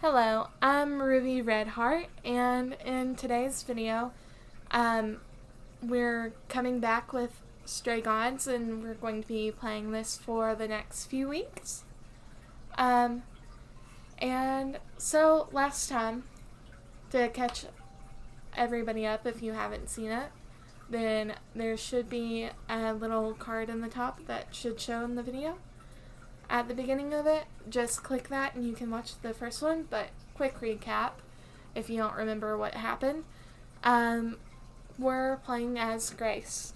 Hello, I'm Ruby Redheart, and in today's video, we're coming back with Stray Gods, and we're going to be playing this for the next few weeks. And so last time, to catch everybody up if you haven't seen it, then there should be a little card in the top that should show in the video. At the beginning of it, just click that and you can watch the first one, but quick recap if you don't remember what happened. We're playing as Grace.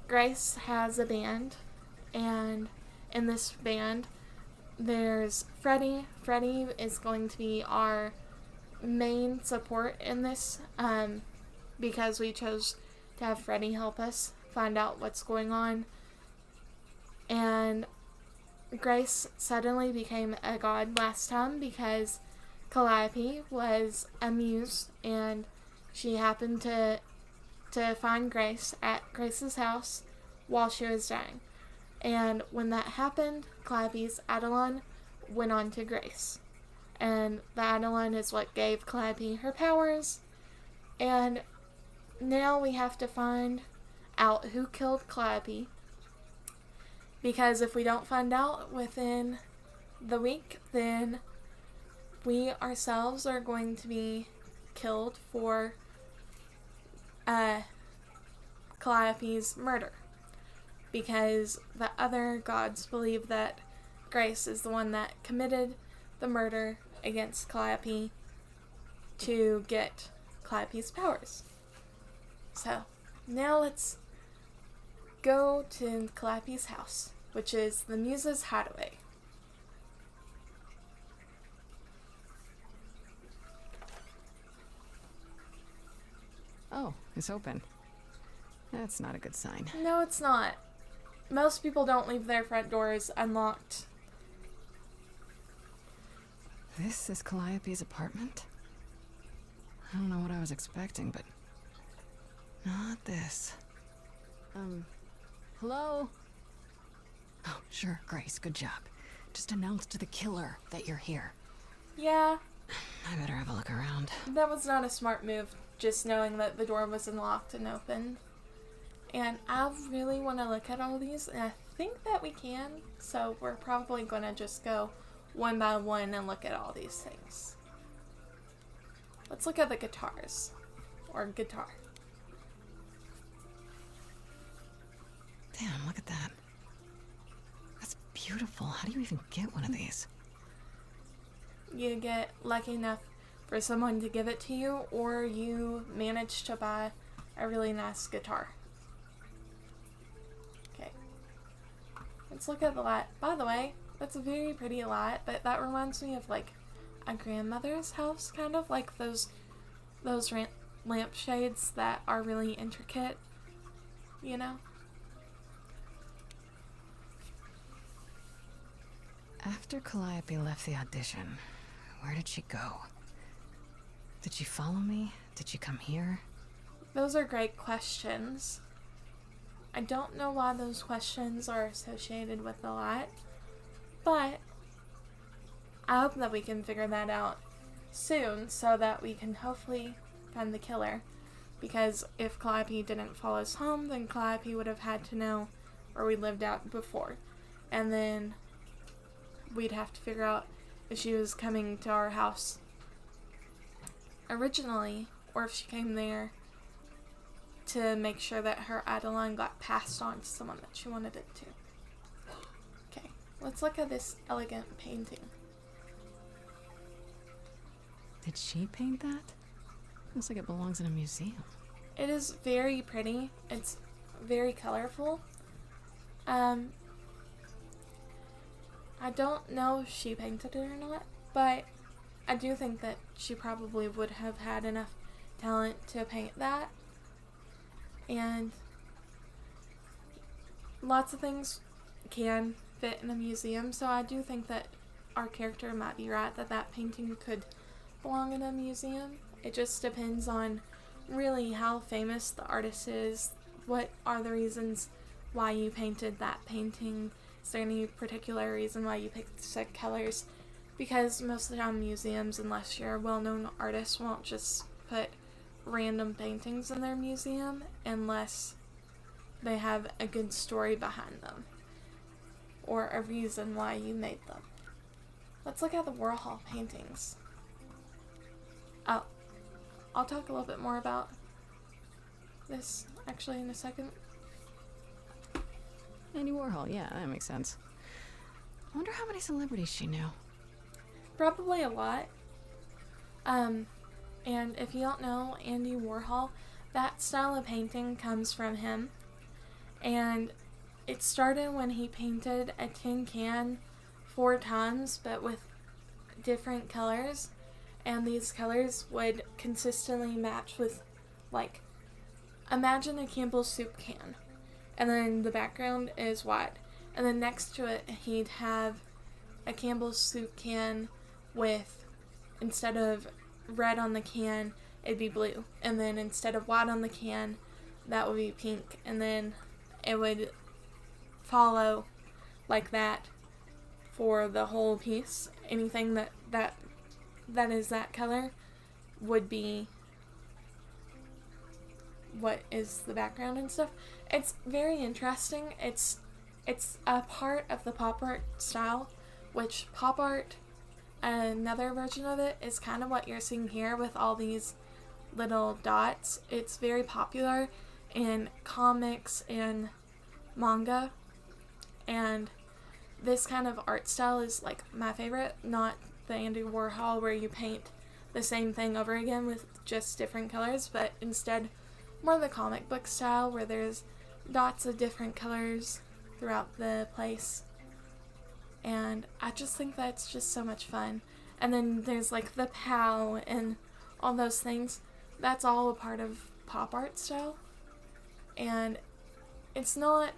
Grace has a band, and in this band there's Freddie. Freddie is going to be our main support in this, because we chose to have Freddie help us find out what's going on. And Grace suddenly became a god last time because Calliope was a muse, and she happened to find Grace at Grace's house while she was dying. And when that happened, Calliope's Eidolon went on to Grace. And the Eidolon is what gave Calliope her powers. And now we have to find out who killed Calliope, because if we don't find out within the week, then we ourselves are going to be killed for Calliope's murder. Because the other gods believe that Grace is the one that committed the murder against Calliope to get Calliope's powers. So, now let's go to Calliope's house, which is the Muse's hideaway. Oh, it's open. That's not a good sign. No, it's not. Most people don't leave their front doors unlocked. This is Calliope's apartment? I don't know what I was expecting, but not this. Hello? Oh, sure, Grace, good job. Just announce to the killer that you're here. Yeah, I better have a look around. that was not a smart move, just knowing that the door was unlocked and open. And I really want to look at all these, and I think that we can, so we're probably going to just go one by one and look at all these things. Let's look at the guitars, or guitar. Damn, look at that. That's beautiful. How do you even get one of these? You get lucky enough for someone to give it to you, or you manage to buy a really nice guitar. Okay. Let's look at the light. By the way, that's a very pretty light, but that reminds me of like a grandmother's house, kind of like those lampshades that are really intricate, you know? After Calliope left the audition, where did she go? Did she follow me? Did she come here? Those are great questions. I don't know why those questions are associated with the light, but I hope that we can figure that out soon so that we can hopefully find the killer. Because if Calliope didn't follow us home, then Calliope would have had to know where we lived out before. And then we'd have to figure out if she was coming to our house originally, or if she came there to make sure that her Eidolon got passed on to someone that she wanted it to. Okay, let's look at this elegant painting. Did she paint that? Looks like it belongs in a museum. It is very pretty. It's very colorful. I don't know if she painted it or not, but I do think that she probably would have had enough talent to paint that. And lots of things can fit in a museum, so I do think that our character might be right that that painting could belong in a museum. It just depends on really how famous the artist is, what are the reasons why you painted that painting. Is there any particular reason why you picked set colors? because most of the time museums, unless you're a well-known artist, won't just put random paintings in their museum unless they have a good story behind them or a reason why you made them. Let's look at the Warhol paintings. Oh, I'll talk a little bit more about this actually in a second. Andy Warhol, yeah, that makes sense. I wonder how many celebrities she knew. Probably a lot. And if you don't know Andy Warhol, that style of painting comes from him. And it started when he painted a tin can 4 times, but with different colors. And these colors would consistently match with, like, imagine a Campbell's soup can. And then the background is white. And then next to it, he'd have a Campbell's soup can with, instead of red on the can, it'd be blue. And then instead of white on the can, that would be pink. And then it would follow like that for the whole piece. Anything that is that color would be what is the background and stuff. It's very interesting. It's a part of the pop art style, which pop art, another version of it, is kind of what you're seeing here with all these little dots. It's very popular in comics and manga, and this kind of art style is like my favorite, not the Andy Warhol where you paint the same thing over again with just different colors, but instead more the comic book style where there's dots of different colors throughout the place. And I just think that's just so much fun. And then there's like the POW and all those things. That's all a part of pop art style. And it's not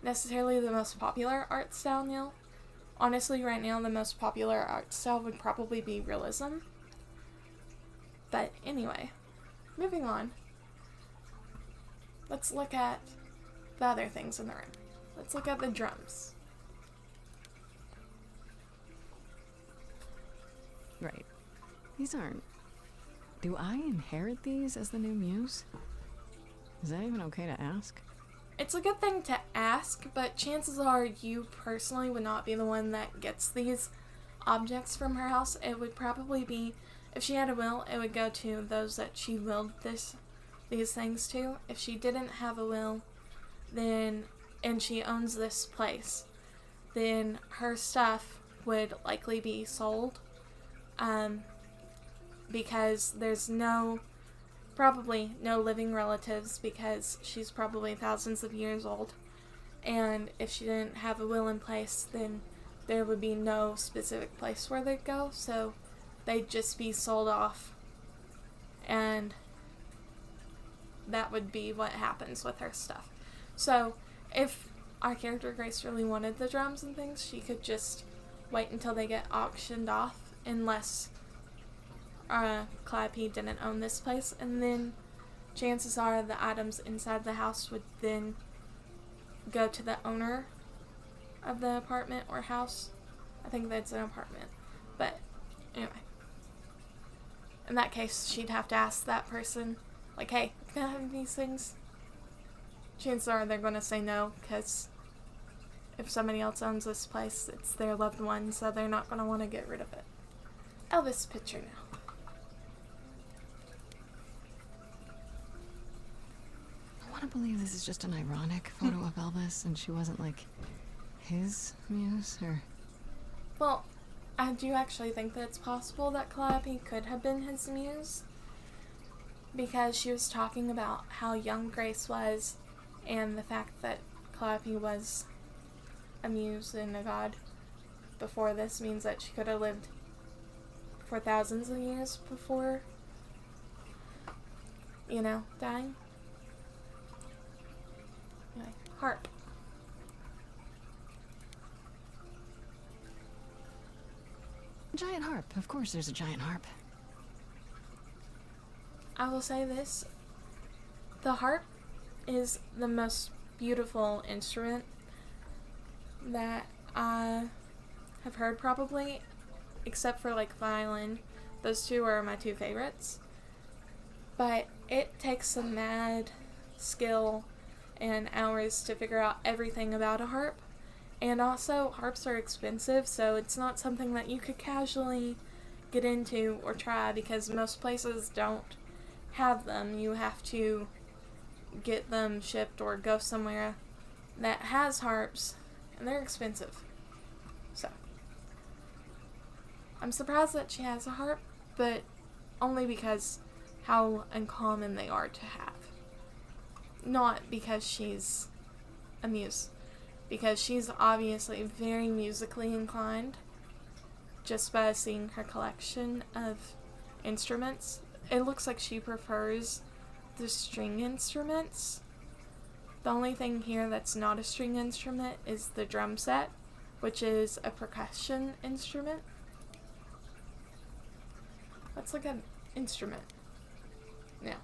necessarily the most popular art style now. Honestly, right now the most popular art style would probably be realism. But anyway, moving on. Let's look at the other things in the room. Let's look at the drums. Right. These aren't... Do I inherit these as the new muse? Is that even okay to ask? It's a good thing to ask, but chances are you personally would not be the one that gets these objects from her house. It would probably be, if she had a will, it would go to those that she willed these things to. If she didn't have a will, then, and she owns this place, then her stuff would likely be sold, because there's probably no living relatives, because she's probably thousands of years old. And if she didn't have a will in place, then there would be no specific place where they'd go, so they'd just be sold off. And that would be what happens with her stuff. So if our character Grace really wanted the drums and things, she could just wait until they get auctioned off, unless Calliope didn't own this place, and then chances are the items inside the house would then go to the owner of the apartment or house. I think that's an apartment. But anyway, in that case, she'd have to ask that person, like, hey, can I have these things? Chances are they're going to say no, because if somebody else owns this place, it's their loved one, so they're not going to want to get rid of it. Elvis picture now. I want to believe this is just an ironic photo of Elvis and she wasn't like his muse, or... Well, I do actually think that it's possible that Calliope could have been his muse, because she was talking about how young Grace was, and the fact that Calliope was a muse and a god before this means that she could have lived for thousands of years before, dying. Anyway, harp. Giant harp. Of course there's a giant harp. I will say this. The harp is the most beautiful instrument that I have heard, probably. except for like violin. Those two are my two favorites. But it takes some mad skill and hours to figure out everything about a harp. And also, harps are expensive, so it's not something that you could casually get into or try because most places don't have them. You have to get them shipped or go somewhere that has harps, and they're expensive. So, I'm surprised that she has a harp, but only because how uncommon they are to have. Not because she's a muse, because she's obviously very musically inclined just by seeing her collection of instruments. It looks like she prefers the string instruments. The only thing here that's not a string instrument is the drum set, which is a percussion instrument. That's like an instrument. Yeah.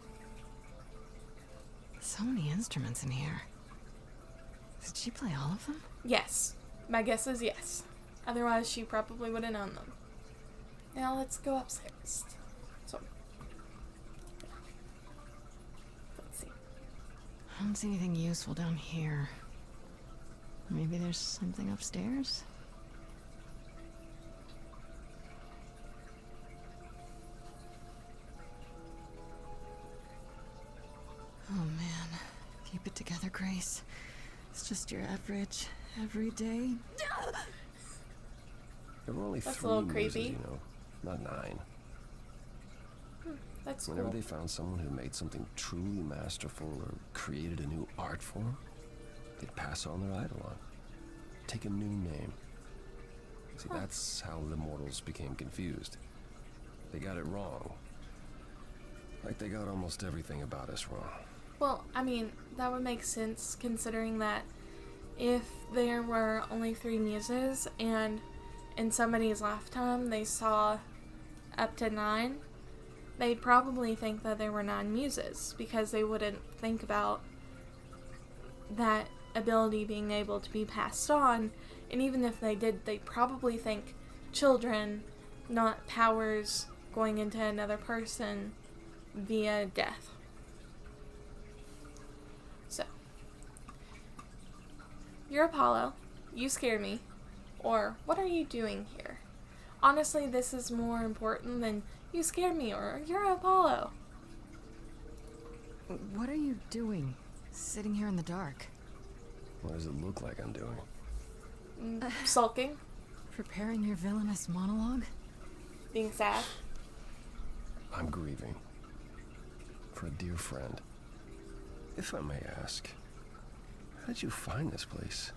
So many instruments in here. Did she play all of them? Yes. My guess is yes. Otherwise, she probably would have known them. Now let's go upstairs. So, let's see. I don't see anything useful down here. Maybe there's something upstairs? Oh man, keep it together, Grace. It's just your average, everyday. There were only That's a 3 little muses, creepy. you know, not 9. That's Whenever cool. they found someone who made something truly masterful or created a new art form, they'd pass on their idol on. Take a new name. See, that's how the mortals became confused. They got it wrong. Like they got almost everything about us wrong. Well, I mean, that would make sense considering that if there were only 3 muses and in somebody's lifetime they saw up to 9, they'd probably think that there were 9 muses because they wouldn't think about that ability being able to be passed on. And even if they did, they'd probably think children, not powers going into another person via death. So, you're Apollo, you scare me, or what are you doing here? Honestly, this is more important than you scared me or you're Apollo. What are you doing? Sitting here in the dark? What does it look like I'm doing? Sulking, Preparing your villainous monologue? being sad. I'm grieving. For a dear friend. If I may ask, how did you find this place?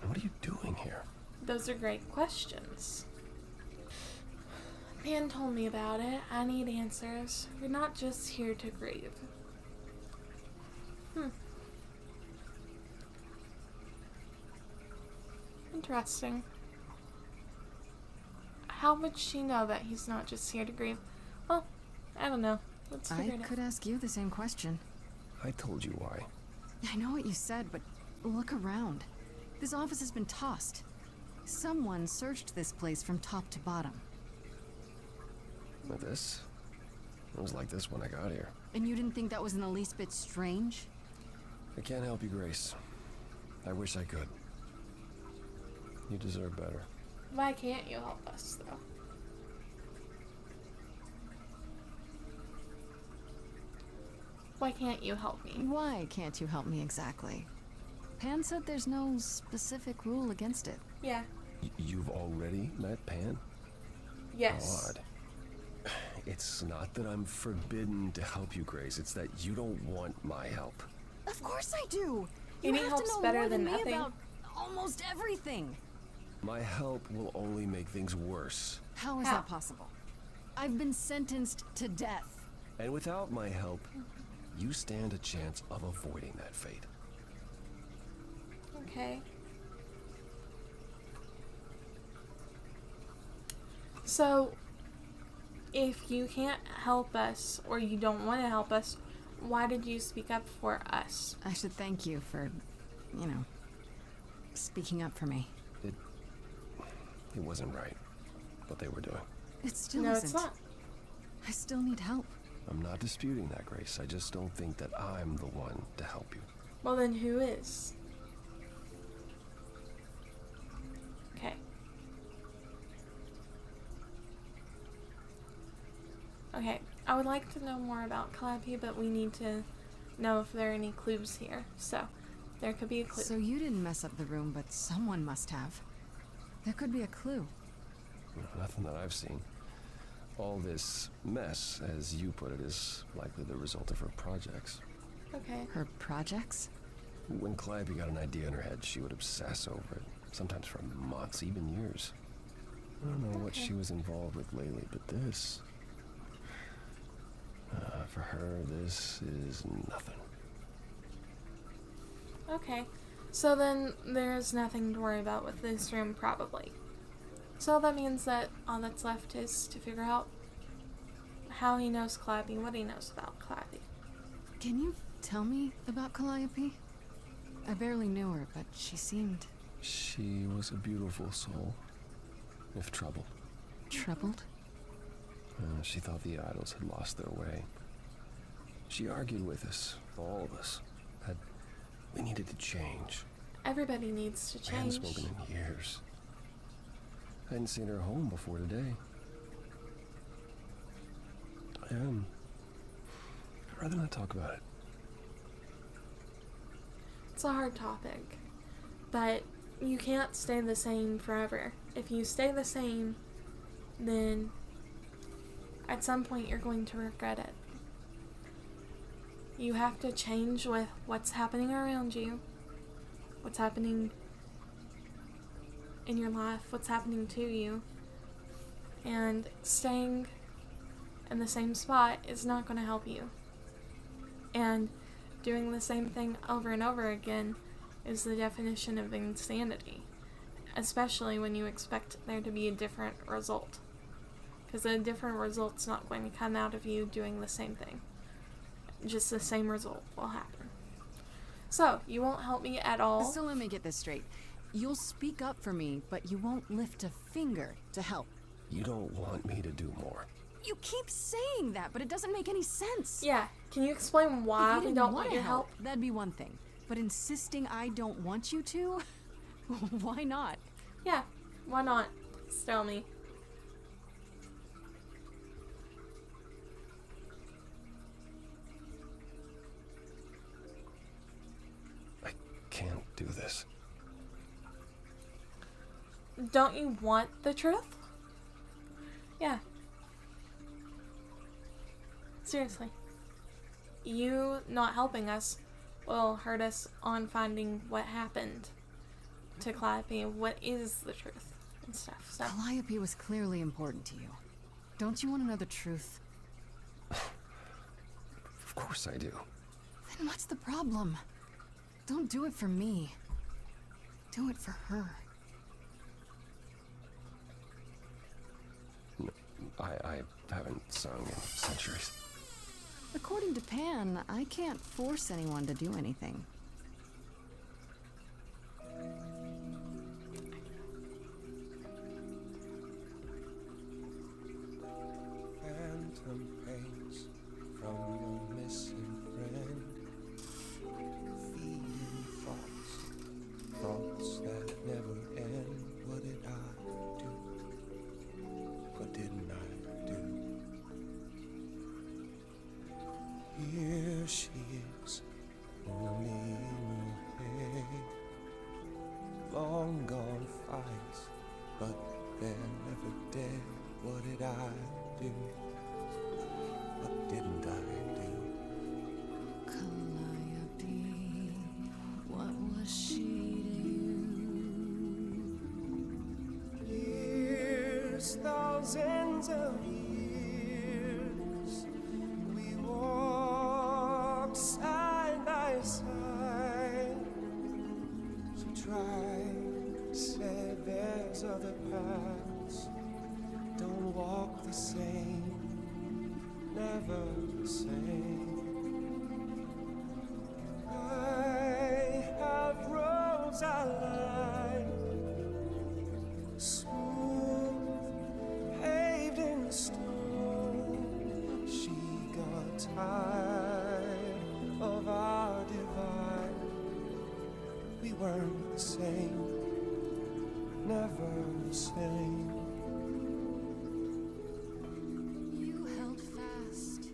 And what are you doing here? Those are great questions. Pan told me about it. I need answers. You're not just here to grieve. Interesting. How would she know that he's not just here to grieve? Well, I don't know. Let's figure I it out. could ask you the same question. I told you why. I know what you said, but look around. This office has been tossed. Someone searched this place from top to bottom. With this? It was like this when I got here. And you didn't think that was in the least bit strange? I can't help you, Grace. I wish I could. You deserve better. Why can't you help us, though? Why can't you help me? Why can't you help me exactly? Pan said there's no specific rule against it. Yeah. You've already met Pan? Yes. Odd. It's not that I'm forbidden to help you, Grace. It's that you don't want my help. Of course I do. Any You have help's to know better more than than me nothing. about almost everything. My help will only make things worse. How is How? that possible? I've been sentenced to death. And without my help, you stand a chance of avoiding that fate. Okay. So, if you can't help us, or you don't want to help us, why did you speak up for us? I should thank you for, speaking up for me. It wasn't right. what they were doing. It still No, isn't. it's not. I still need help. I'm not disputing that, Grace. I just don't think that I'm the one to help you. Well, then who is? Okay. Okay, I would like to know more about Calliope, but we need to know if there are any clues here. So, there could be a clue. So you didn't mess up the room, but someone must have. There could be a clue. Nothing that I've seen. All this mess, as you put it, is likely the result of her projects. Okay. Her projects? When Calliope got an idea in her head, she would obsess over it, sometimes for months, even years. I don't know what she was involved with lately, but this... for her, this is nothing. Okay. So then there's nothing to worry about with this room, probably. So that means that all that's left is to figure out how he knows Calliope, what he knows about Calliope. Can you tell me about Calliope? I barely knew her, but she seemed... She was a beautiful soul, if troubled. troubled. She thought the idols had lost their way. She argued with us, all of us, that we needed to change. Everybody needs to I hadn't change. spoken in years. I hadn't seen her home before today. I'd rather not talk about it. It's a hard topic, but you can't stay the same forever. If you stay the same, then at some point you're going to regret it. You have to change with what's happening around you, what's happening in your life, what's happening to you, and staying in the same spot is not going to help you. And doing the same thing over and over again is the definition of insanity, especially when you expect there to be a different result. Because a different result's not going to come out of you doing the same thing. Just the same result will happen. So, you won't help me at all. So let me get this straight. You'll speak up for me, but you won't lift a finger to help. You don't want me to do more. You keep saying that, but it doesn't make any sense. Yeah, can you explain why If you we didn't don't wanna want your help? that'd be one thing. But insisting I don't want you to? Why not? Yeah, why not? Just tell me. I can't do this. Don't you want the truth? Yeah. Seriously. You not helping us will hurt us on finding what happened to Calliope, what is the truth and stuff. So Calliope was clearly important to you. Don't you want to know the truth? Of course I do. Then what's the problem? Don't do it for me. Do it for her. I haven't sung in centuries. According to Pan, I can't force anyone to do anything. Phantom pains from a missing friend. Feeding thoughts that never end. What did I do? What didn't I do? Here she is, only in her head. Long gone fights, but they're never dead. What did I do? What didn't I do? Calliope, what was she to you? Years, thousands of years, we walked side by side. She tried, said there's other paths. Don't walk the same, never the same. I have roads I like, smooth weren't the same, never the same. You held fast.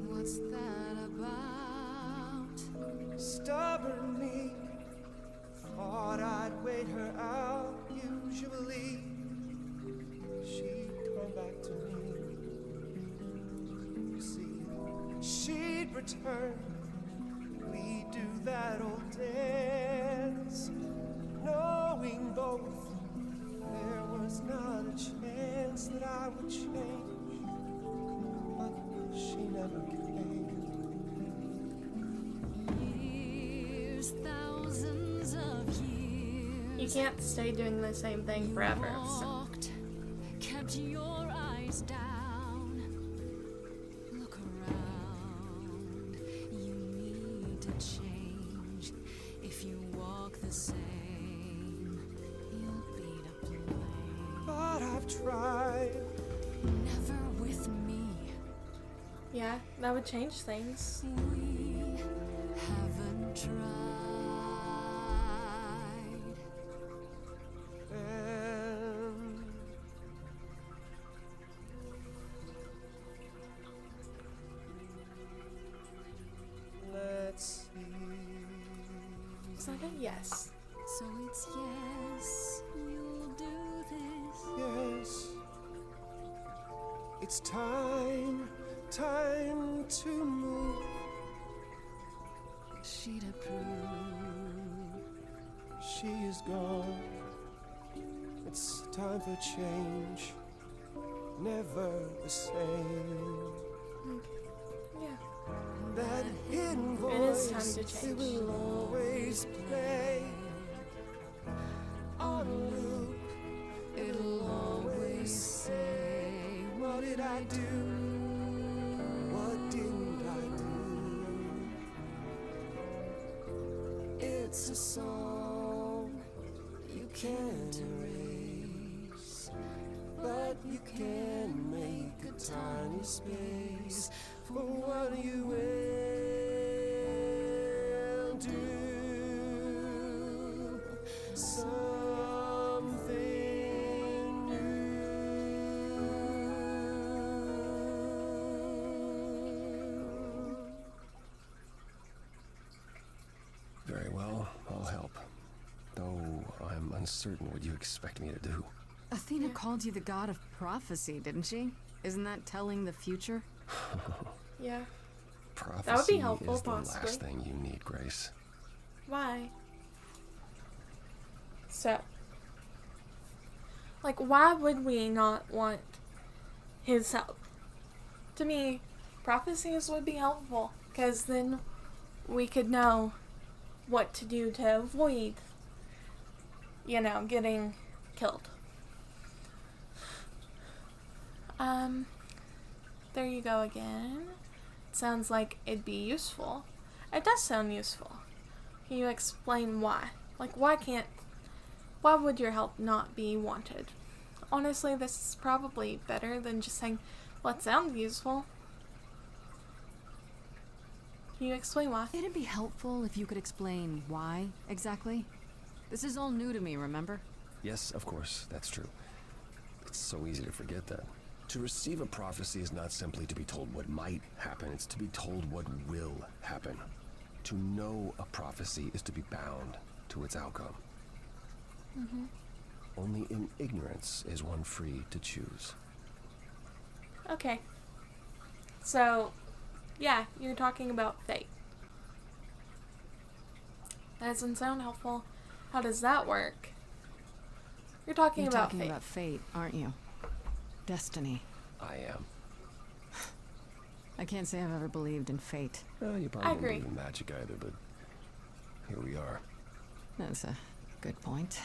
What's that about? Stubborn me thought I'd wait her out. Usually she'd come back to me. You see, she'd return. We'd do that old dance, knowing both there was not a chance that I would change. But she never came. Years, thousands of years. You can't stay doing the same thing forever. So. Walked, kept your eyes down. Look around. You need to change. If you walk the same, you'll be to blame. But I've tried. Never with me. Yeah, that would change things. We haven't tried. And let's see. Is that a yes? So it's yes, you'll do this. Yes, it's time to move. She'd approve. She is gone. It's time for change. Never the same. Yeah. That hidden It is time voice, to it change. will always play on a loop. It'll always say, What did I do? What didn't I do? It's a song you can't erase, but you can make a tiny space for what you will do. Something new. Very well, I'll help. Though I'm uncertain what you expect me to do. Athena called you the god of prophecy, didn't she? Isn't that telling the future? Yeah. Prophecy That would be helpful, is the possibly. last thing you need, Grace. Why? So, like, why would we not want his help? To me, prophecies would be helpful, because then we could know what to do to avoid, getting killed. There you go again. Sounds like it'd be useful. It does sound useful. Can you explain why? Like, why would your help not be wanted? Honestly, this is probably better than just saying, well, it sounds useful. Can you explain why? It'd be helpful if you could explain why, exactly. This is all new to me, remember? Yes, of course, that's true. It's so easy to forget that. To receive a prophecy is not simply to be told what might happen, it's to be told what will happen. To know a prophecy is to be bound to its outcome. Mm-hmm. Only in ignorance is one free to choose. Okay. So, yeah, you're talking about fate. That doesn't sound helpful. How does that work? You're talking You're about talking fate. about fate, aren't you? Destiny. I am. I can't say I've ever believed in fate. Well, you I probably don't agree. believe in magic either, but here we are. That's a good point.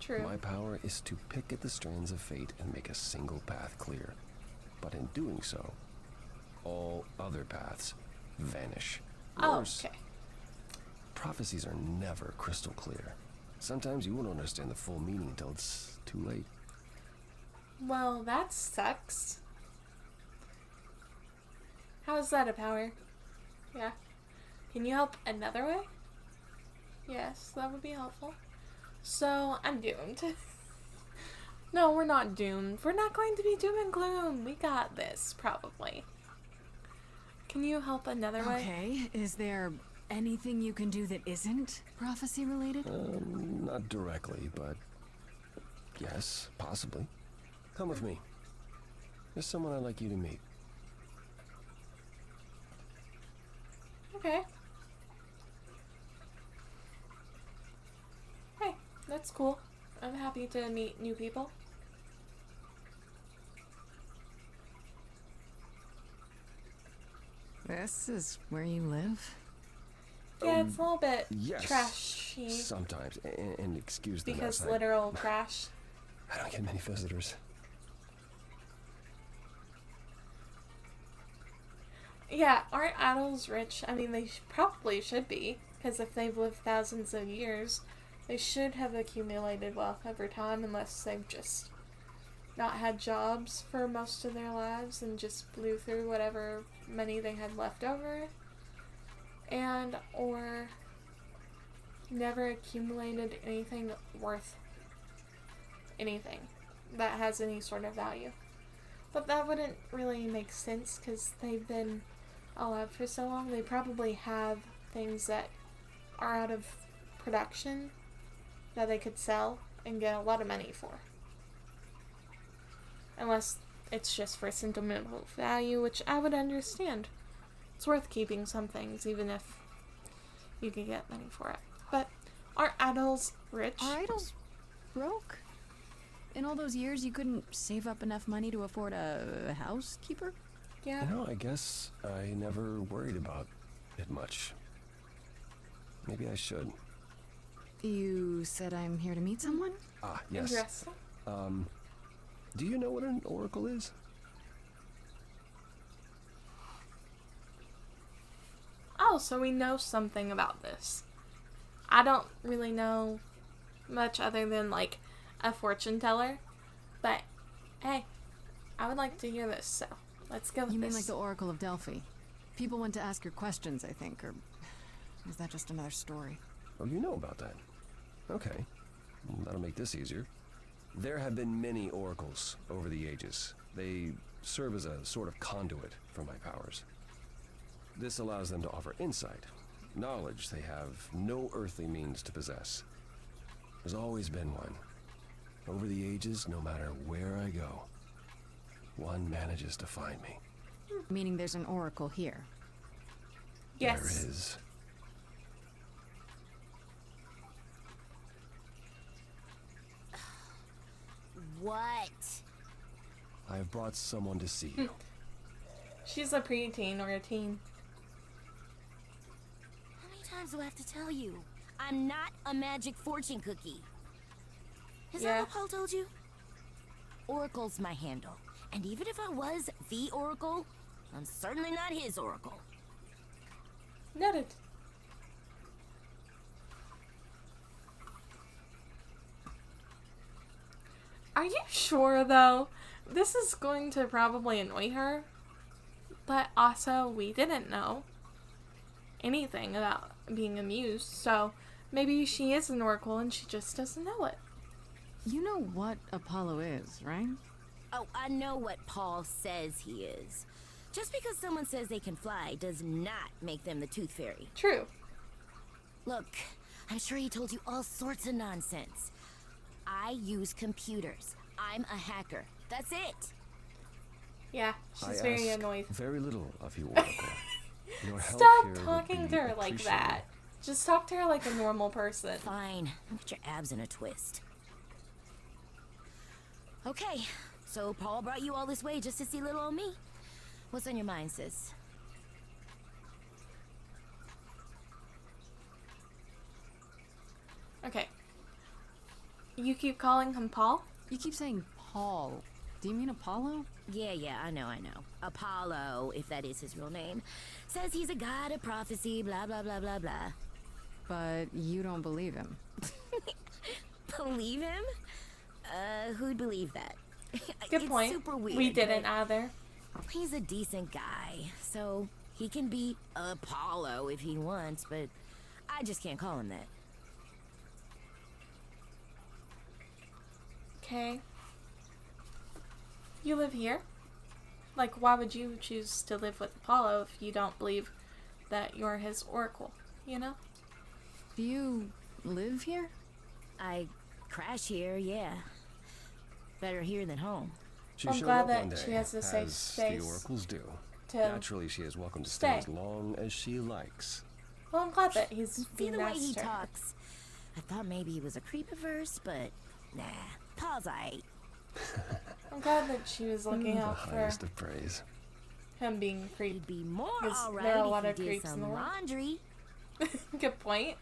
True. My power is to pick at the strands of fate and make a single path clear. But in doing so, all other paths vanish. Oh, Worse, okay. prophecies are never crystal clear. Sometimes you won't understand the full meaning until it's too late. Well, that sucks. How is that a power? Yeah. Can you help another way? Yes, that would be helpful. So, I'm doomed. No, we're not doomed. We're not going to be doom and gloom. We got this, probably. Can you help another way? Okay, is there anything you can do that isn't prophecy related? Not directly, but yes, possibly. Come with me. There's someone I'd like you to meet. Okay. Hey, that's cool. I'm happy to meet new people. This is where you live? Yeah, it's a little bit Yes. trashy. Sometimes, and excuse the Because mess. I literal trash. don't get many visitors. Yeah, aren't adults rich? I mean, they probably should be. Because if they've lived thousands of years, they should have accumulated wealth over time, unless they've just not had jobs for most of their lives and just blew through whatever money they had left over. And, or never accumulated anything worth anything that has any sort of value. But that wouldn't really make sense because they've been alive for so long. They probably have things that are out of production that they could sell and get a lot of money for. Unless it's just for sentimental value, which I would understand. It's worth keeping some things, even if you can get money for it. But are idols rich? Are idols broke? In all those years, you couldn't save up enough money to afford a housekeeper? Yeah. You know, I guess I never worried about it much. Maybe I should. You said I'm here to meet someone? Ah, yes. Interesting. Do you know what an oracle is? Oh, so we know something about this. I don't really know much other than, like, a fortune teller. But, hey, I would like to hear this, so let's go with You mean this. like the Oracle of Delphi? People went to ask your questions, I think, or is that just another story? Oh, you know about that. Okay. Well, that'll make this easier. There have been many oracles over the ages. They serve as a sort of conduit for my powers. This allows them to offer insight, knowledge they have no earthly means to possess. There's always been one. Over the ages, no matter where I go, one manages to find me. Meaning there's an oracle here. Yes. There is. What? I have brought someone to see you. She's a preteen or a teen. How many times do I have to tell you? I'm not a magic fortune cookie. Is Yeah. that what Paul told you? Oracle's my handle. And even if I was the Oracle, I'm certainly not his Oracle. Noted. Are you sure, though? This is going to probably annoy her. But also, we didn't know anything about being amused, so maybe she is an oracle and she just doesn't know it. You know what Apollo is, right? Oh, I know what Paul says he is. Just because someone says they can fly does not make them the Tooth Fairy. True. Look, I'm sure he told you all sorts of nonsense. I use computers. I'm a hacker. That's it. Yeah, I she's very ask annoyed. very little of you, Oracle. Your help Stop here would talking be to her like that. appreciated. Just talk to her like a normal person. Fine. Get your abs in a twist. Okay, so Paul brought you all this way just to see little old me. What's on your mind, sis? Okay. You keep calling him Paul? You keep saying Paul. Do you mean Apollo? Yeah, I know. Apollo, if that is his real name, says he's a god of prophecy, blah, blah, blah, blah, blah. But you don't believe him. Believe him? Who'd believe that? Good It's point. super weird. We didn't but either. He's a decent guy, so he can be Apollo if he wants, but I just can't call him that. okay. You live here? Like, why would you choose to live with Apollo if you don't believe that you're his oracle, you know? Do you live here? I crash here, yeah. Better here than home. She I'm showed glad up that one day, she has a safe as space the oracles do. to Naturally, she is welcome to stay stay. as long as she likes. Well, I'm glad that he's See being the way nice he to her. talks. I thought maybe he was a creep at first, but nah. Paul's aight. I'm glad that she was looking The out for highest of praise. him being a creep. He'd be more 'Cause alright there are a lot if of he did creeps in some the world. laundry. Good point.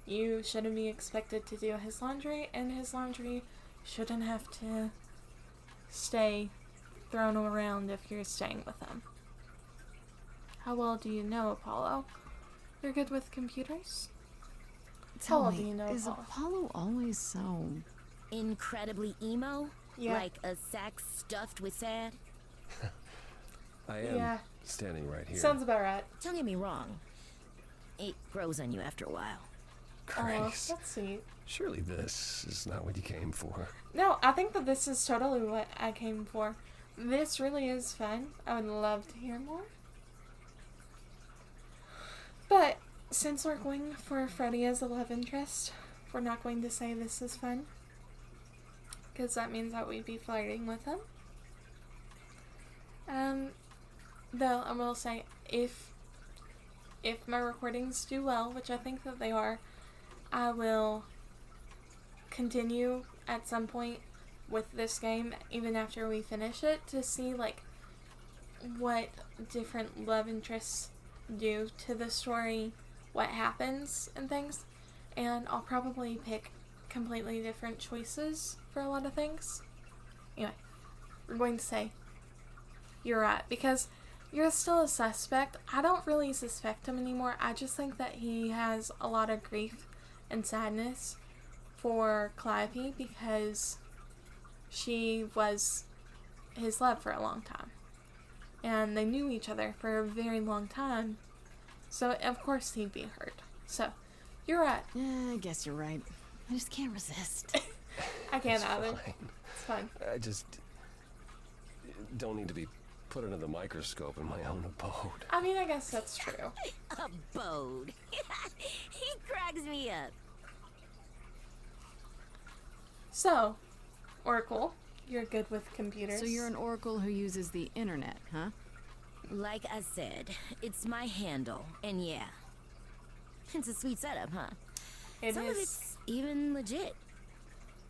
You shouldn't be expected to do his laundry, and his laundry shouldn't have to stay thrown around if you're staying with him. How well do you know Apollo? You're good with computers? Tell well me, do you know is Apollo? Apollo always so... Incredibly emo? Yeah. Like a sack stuffed with sad? I am Yeah. standing right here. Sounds about right. Don't get me wrong. It grows on you after a while. Oh, Grace, that's sweet. surely this is not what you came for. No, I think that this is totally what I came for. This really is fun. I would love to hear more. But since we're going for Freddy as a love interest, we're not going to say this is fun. Because that means that we'd be flirting with him. Though I will say, if my recordings do well, which I think that they are, I will continue at some point with this game, even after we finish it, to see, like, what different love interests do to the story, what happens, and things. And I'll probably pick completely different choices for a lot of things. Anyway, we're going to say, you're right, because you're still a suspect. I don't really suspect him anymore. I just think that he has a lot of grief and sadness for Calliope because she was his love for a long time. And they knew each other for a very long time. So, of course, he'd be hurt. So, you're right. Yeah, I guess you're right. I just can't resist. I can't It's either. fine. It's fine. I just don't need to be put under the microscope in my own abode. I mean, I guess that's true. Abode. He cracks me up. So, Oracle, you're good with computers. So you're an oracle who uses the internet, huh? Like I said, it's my handle, and yeah. It's a sweet setup, huh? It Some of is. it's even legit.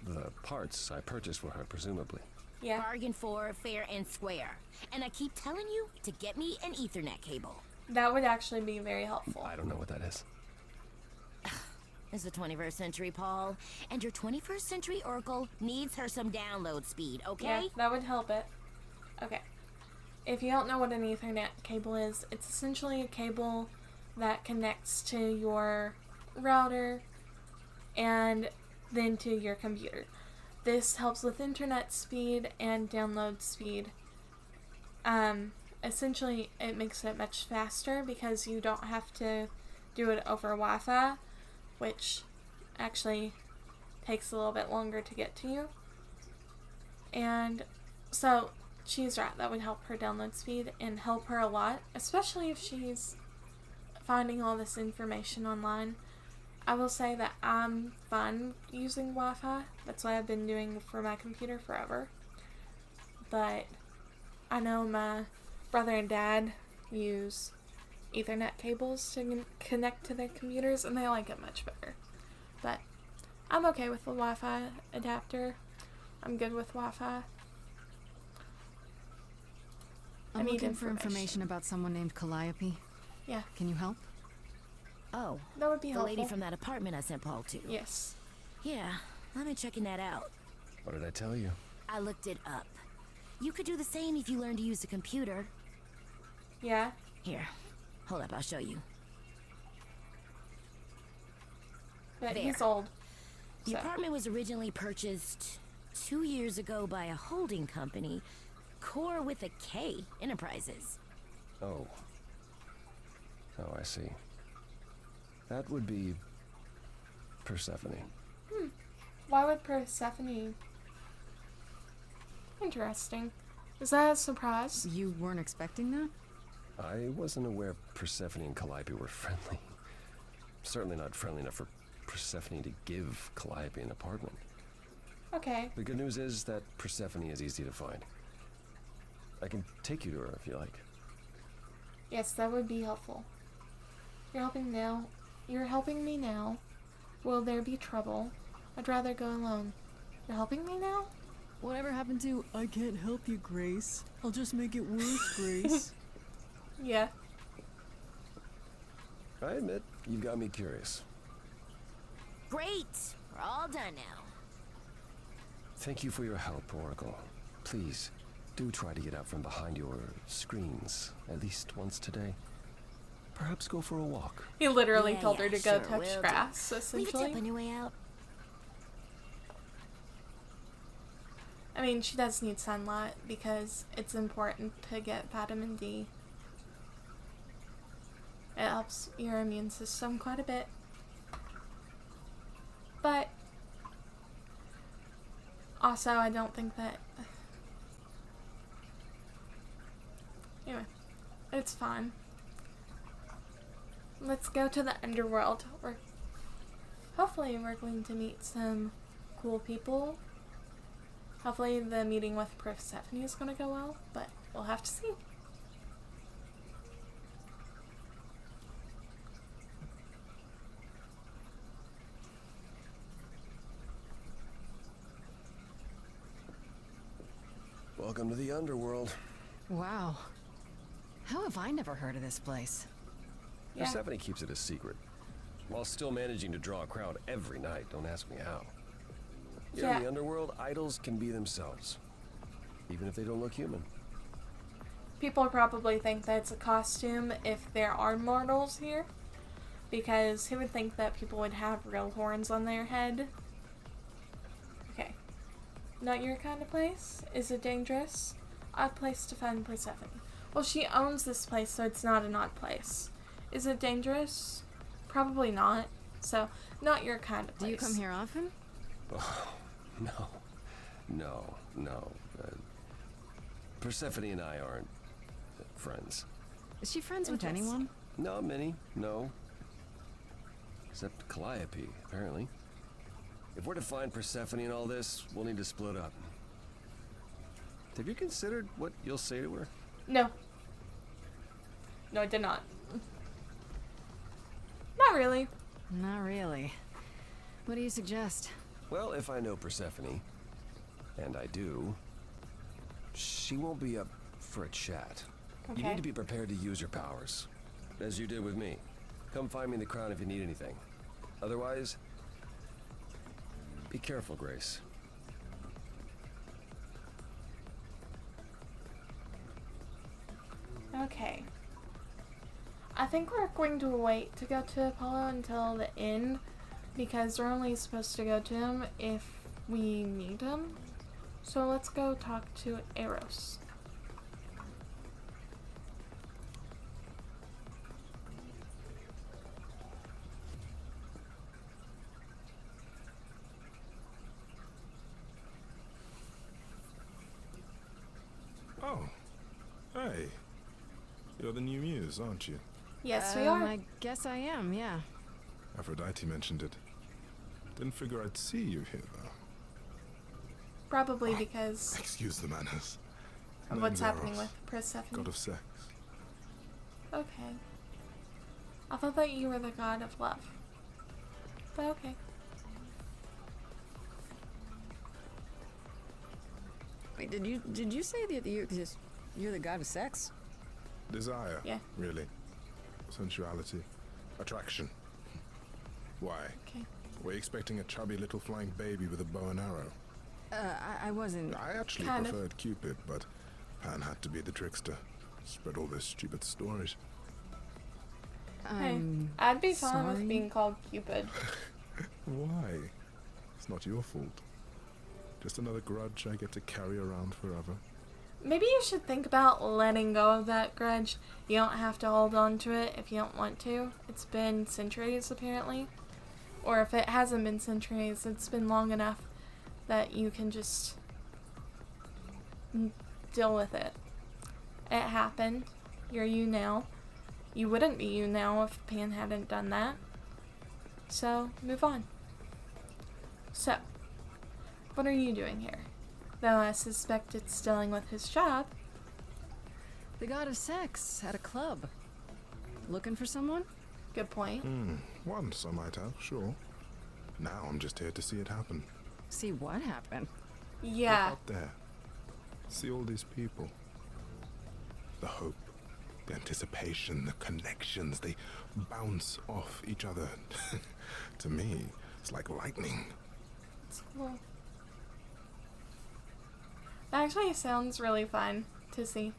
The parts I purchased for her, presumably. Yeah. Bargain for, fair and square. And I keep telling you to get me an Ethernet cable. That would actually be very helpful. I don't know what that is. It's the 21st century, Paul. And your 21st century Oracle needs her some download speed, okay? Yeah, that would help it. Okay. If you don't know what an Ethernet cable is, it's essentially a cable that connects to your router and then to your computer. This helps with internet speed and download speed. Essentially, it makes it much faster because you don't have to do it over Wi-Fi, which actually takes a little bit longer to get to you. And so, she's right, that would help her download speed and help her a lot, especially if she's finding all this information online. I will say that I'm fine using Wi-Fi. That's what I've been doing for my computer forever. But I know my brother and dad use Ethernet cables to connect to their computers, and they like it much better. But I'm okay with the Wi-Fi adapter. I'm good with Wi-Fi. I'm need looking for information. information about someone named Calliope. Yeah, Can you help? Oh, that would be the helpful. lady from that apartment I sent Paul to. Yes. Yeah, I've been checking that out. What did I tell you? I looked it up. You could do the same if you learned to use a computer. Yeah. Here, hold up, I'll show you. But There. he's old. The So. apartment was originally purchased 2 years ago by a holding company, Core with a K Enterprises. Oh. Oh, I see. That would be Persephone. Why would Persephone Interesting. Is that a surprise? You weren't expecting that? I wasn't aware Persephone and Calliope were friendly. Certainly not friendly enough for Persephone to give Calliope an apartment. Okay. The good news is that Persephone is easy to find. I can take you to her if you like. Yes, that would be helpful. You're helping now. You're helping me now. Will there be trouble? I'd rather go alone. You're helping me now? Whatever happened to, I can't help you, Grace. I'll just make it worse, Grace. Yeah. I admit, you've got me curious. Great! We're all done now. Thank you for your help, Oracle. Please, do try to get out from behind your screens at least once today. Perhaps go for a walk. He literally Yeah, told her yeah, to go sure, touch will do. grass, Leave a tip essentially. on your way out. I mean, she does need sunlight because it's important to get vitamin D. It helps your immune system quite a bit. But also, I don't think that... Anyway, it's fine. Let's go to the underworld. Hopefully we're going to meet some cool people. Hopefully the meeting with Persephone is going to go well, but we'll have to see. Welcome to the underworld. Wow. How have I never heard of this place? Yeah. Persephone keeps it a secret, while still managing to draw a crowd every night. Don't ask me how. Yeah, in the underworld, idols can be themselves, even if they don't look human. People probably think that it's a costume if there are mortals here, because who would think that people would have real horns on their head? Okay. Not your kind of place? Is it dangerous? Odd place to find Persephone. Well, she owns this place, so it's not an odd place. Is it dangerous? Probably not. So, not your kind of place. Do you come here often? Oh, no. Persephone and I aren't friends. Is she friends with Interesting. anyone? Not many, no. Except Calliope, apparently. If we're to find Persephone in all this, we'll need to split up. Have you considered what you'll say to her? No. No, I did not. Not really. Not really. What do you suggest? Well, if I know Persephone, and I do, she won't be up for a chat. You Okay. need to be prepared to use your powers, as you did with me. Come find me in the crown if you need anything. Otherwise, be careful, Grace. Okay. I think we're going to wait to go to Apollo until the end, because we're only supposed to go to him if we need him. So let's go talk to Eros. Oh, hey. You're the new muse, aren't you? Yes, we are. I guess I am, yeah. Aphrodite mentioned it. Didn't figure I'd see you here, though. Probably because Excuse the manners. of what's Name's happening Eros, with Persephone. God of sex. Okay. I thought that you were the god of love. But okay. Wait, did you say that you're the god of sex? Desire, Yeah. really. Sensuality. Attraction. Why? Okay. Were you expecting a chubby little flying baby with a bow and arrow? I wasn't. I actually Kind of. preferred Cupid, but Pan had to be the trickster. Spread all those stupid stories. Hey, I'd be fine sorry? with being called Cupid. Why? It's not your fault. Just another grudge I get to carry around forever. Maybe you should think about letting go of that grudge. You don't have to hold on to it if you don't want to. It's been centuries, apparently. Or if it hasn't been centuries, it's been long enough that you can just deal with it. It happened. You're you now. You wouldn't be you now if Pan hadn't done that. So, move on. So, what are you doing here? Though I suspect it's dealing with his job. The god of sex at a club. Looking for someone? Good point. Once I might have, sure. Now I'm just here to see it happen. See what happened? Yeah. Look out there. See all these people. The hope, the anticipation, the connections, they bounce off each other. To me, it's like lightning. It's cool. That actually sounds really fun to see.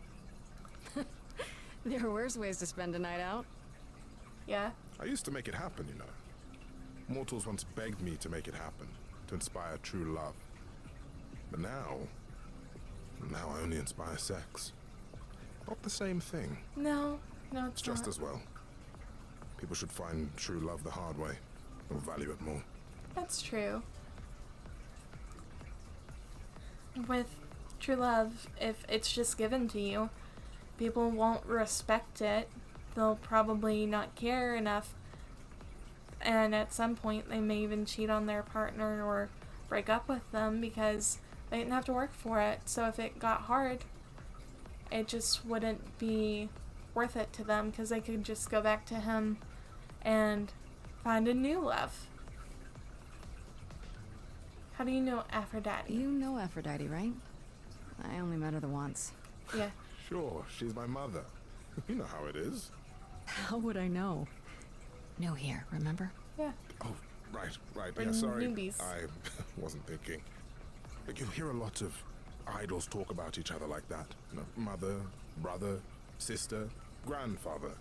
There are worse ways to spend a night out. Yeah. I used to make it happen, you know. Mortals once begged me to make it happen, to inspire true love. But now I only inspire sex. Not the same thing. No, it's It's just not. as well. People should find true love the hard way, or value it more. That's true. With true love, if it's just given to you, people won't respect it. They'll probably not care enough. And at some point, they may even cheat on their partner or break up with them because they didn't have to work for it. So if it got hard, it just wouldn't be worth it to them because they could just go back to him and find a new love. How do you know Aphrodite? You know Aphrodite, right? I only met her the once. Yeah. Sure, she's my mother. You know how it is. How would I know? No here, remember? Yeah. Oh, right. We're Yeah, sorry. newbies. I wasn't thinking. But you hear a lot of idols talk about each other like that. You know, mother, brother, sister, grandfather.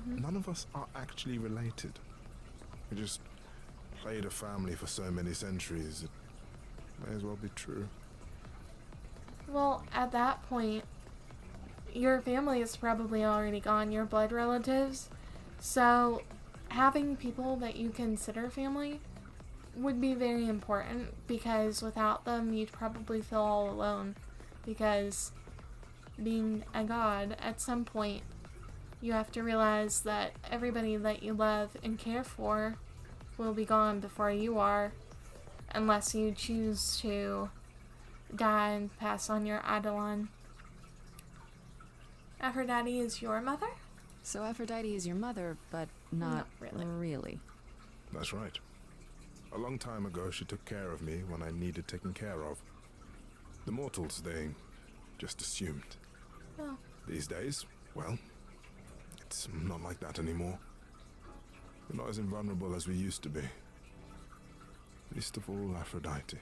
None of us are actually related. We just played a family for so many centuries. It may as well be true. Well, at that point, your family is probably already gone, your blood relatives. So, having people that you consider family would be very important because without them, you'd probably feel all alone. Because being a god, at some point, you have to realize that everybody that you love and care for will be gone before you are, unless you choose to die and pass on your eidolon. Aphrodite is your mother? So Aphrodite is your mother, but not really. really. That's right. A long time ago, she took care of me when I needed taken care of. The mortals, they just assumed. Oh. These days, well, it's not like that anymore. We're not as invulnerable as we used to be. Least of all, Aphrodite.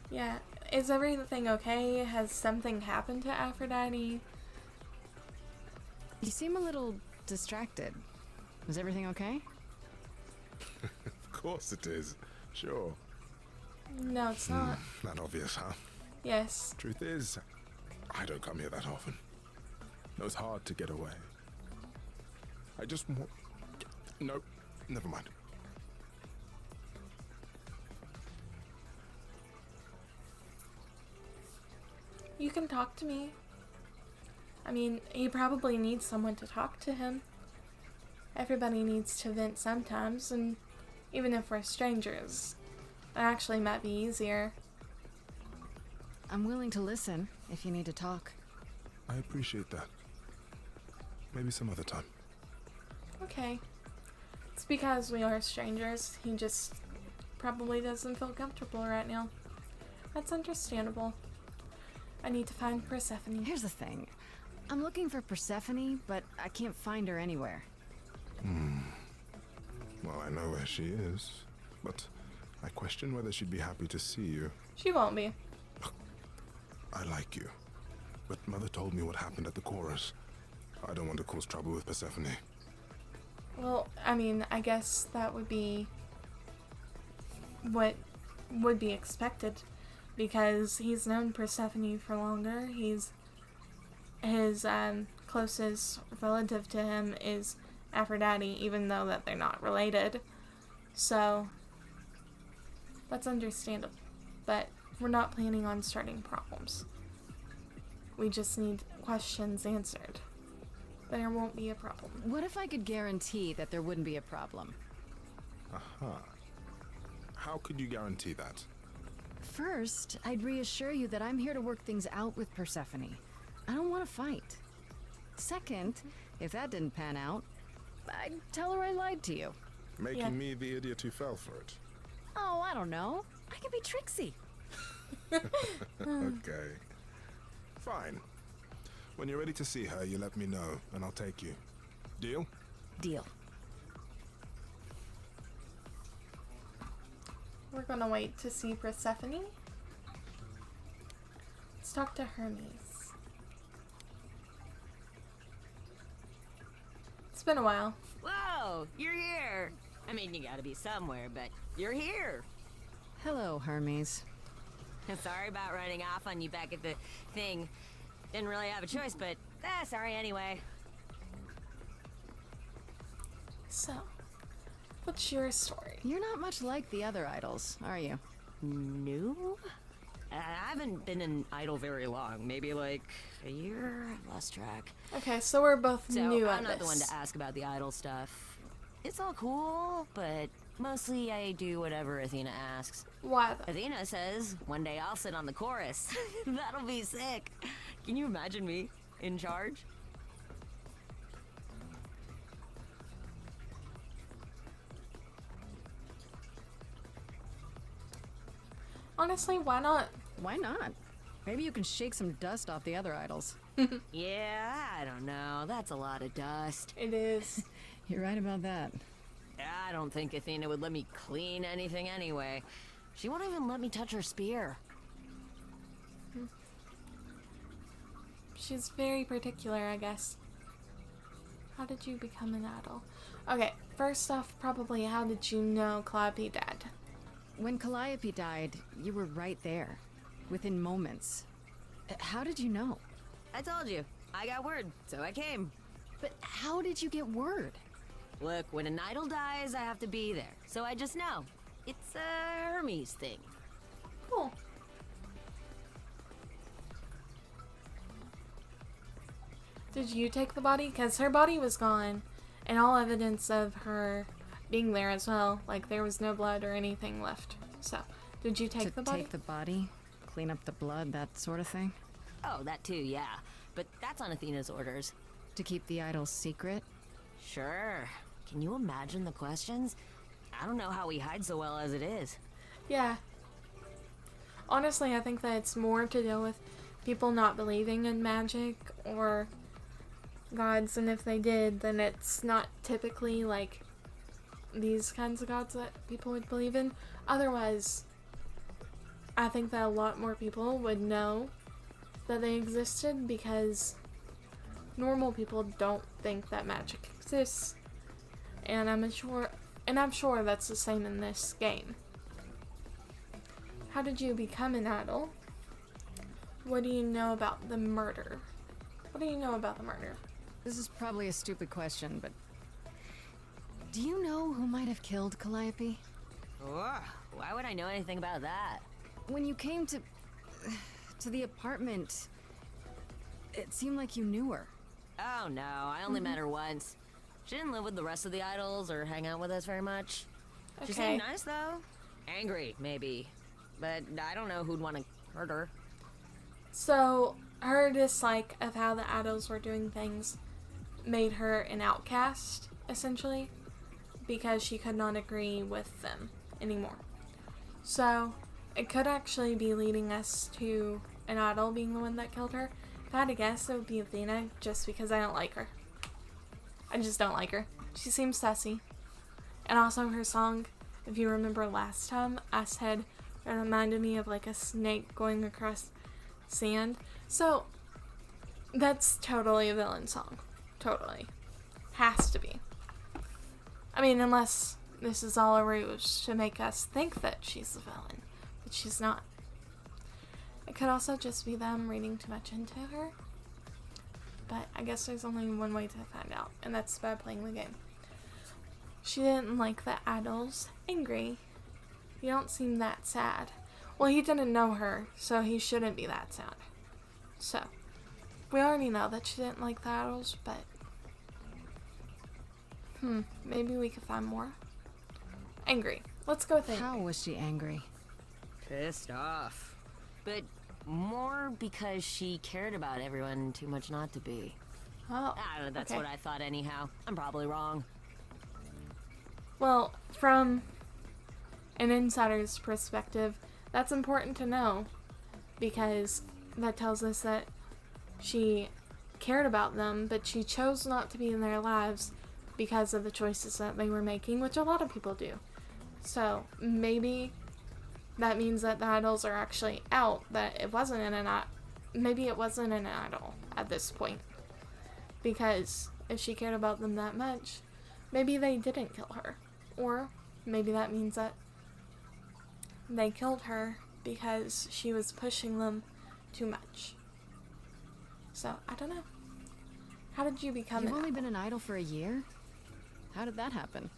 Yeah. Is everything okay? Has something happened to Aphrodite? You seem a little distracted. Is everything okay? Of course it is. Sure. No, it's not. That obvious, huh? Yes. Truth is, I don't come here that often. No, it's hard to get away. I just want... No, never mind. You can talk to me. I mean, he probably needs someone to talk to him. Everybody needs to vent sometimes, and even if we're strangers, that actually might be easier. I'm willing to listen if you need to talk. I appreciate that. Maybe some other time. Okay. It's because we are strangers. He just probably doesn't feel comfortable right now. That's understandable. I need to find Persephone. Here's the thing. I'm looking for Persephone, but I can't find her anywhere. Well, I know where she is, but I question whether she'd be happy to see you. She won't be. I like you, but Mother told me what happened at the chorus. I don't want to cause trouble with Persephone. Well, I mean, I guess that would be what would be expected because he's known Persephone for longer. His closest relative to him is Aphrodite, even though that they're not related. So, that's understandable. But we're not planning on starting problems. We just need questions answered. There won't be a problem. What if I could guarantee that there wouldn't be a problem? Aha. How could you guarantee that? First, I'd reassure you that I'm here to work things out with Persephone. I don't want to fight. Second, if that didn't pan out, I'd tell her I lied to you. Making me the idiot who fell for it. Oh, I don't know. I can be tricksy. Okay. Fine. When you're ready to see her, you let me know, and I'll take you. Deal? Deal. We're gonna wait to see Persephone. Let's talk to Hermes. It's been a while. Whoa, you're here. I mean, you gotta be somewhere, but you're here. Hello, Hermes. Sorry about running off on you back at the thing. Didn't really have a choice, but sorry anyway. So, what's your story? You're not much like the other idols, are you? No? I haven't been an idol very long. Maybe like a year? I've lost track. Okay, so we're both So new at I'm not the one this. to ask about the idol stuff. It's all cool, but mostly I do whatever Athena asks. Why though? Athena says one day I'll sit on the chorus. That'll be sick. Can you imagine me in charge? Honestly, why not? Why not? Maybe you can shake some dust off the other idols. Yeah, I don't know. That's a lot of dust. It is. You're right about that. I don't think Athena would let me clean anything anyway. She won't even let me touch her spear. She's very particular, I guess. How did you become an idol? Okay, first off, probably how did you know Calliope died? When Calliope died, you were right there. Within moments. How did you know? I told you. I got word, so I came. But how did you get word? Look, when an idol dies, I have to be there. So I just know. It's a Hermes thing. Cool. Did you take the body? Because her body was gone, and all evidence of her being there as well. Like, there was no blood or anything left. So, did you take the body? Take the body, clean up the blood, that sort of thing? Oh, that too, yeah. But that's on Athena's orders. To keep the idols secret? Sure. Can you imagine the questions? I don't know how we hide so well as it is. Yeah. Honestly, I think that it's more to do with people not believing in magic or gods, and if they did, then it's not typically like these kinds of gods that people would believe in. Otherwise, I think that a lot more people would know that they existed, because normal people don't think that magic exists. And I'm sure that's the same in this game. How did you become an idol? What do you know about the murder? What do you know about the murder? This is probably a stupid question, but... do you know who might have killed Calliope? Ugh, why would I know anything about that? When you came to the apartment, it seemed like you knew her. Oh no, I only met her once. She didn't live with the rest of the idols or hang out with us very much. She Okay. seemed nice though. Angry, maybe. But I don't know who'd want to hurt her. So, her dislike of how the idols were doing things made her an outcast, essentially, because she could not agree with them anymore. So, it could actually be leading us to an idol being the one that killed her. If I had to guess, it would be Athena, just because I don't like her. I just don't like her. She seems sassy. And also her song, if you remember last time, I said it reminded me of like a snake going across sand. So, that's totally a villain song. Totally. Has to be. I mean, unless this is all a ruse to make us think that she's a villain, but she's not. It could also just be them reading too much into her. But I guess there's only one way to find out, and that's by playing the game. She didn't like the idols. Angry. You don't seem that sad. Well, he didn't know her, so he shouldn't be that sad. So, we already know that she didn't like the idols, but... maybe we could find more. Angry. Let's go with angry. How was she angry? Pissed off. But more because she cared about everyone too much not to be. Oh, I don't know, that's okay. what I thought anyhow. I'm probably wrong. Well, from an insider's perspective, that's important to know, because that tells us that she cared about them, but she chose not to be in their lives because of the choices that they were making, which a lot of people do. So maybe that means that the idols are actually out, that it wasn't maybe it wasn't an idol at this point. Because if she cared about them that much, maybe they didn't kill her. Or maybe that means that they killed her because she was pushing them too much. So, I don't know. How did you become You've an only idol? been an idol for a year? How did that happen?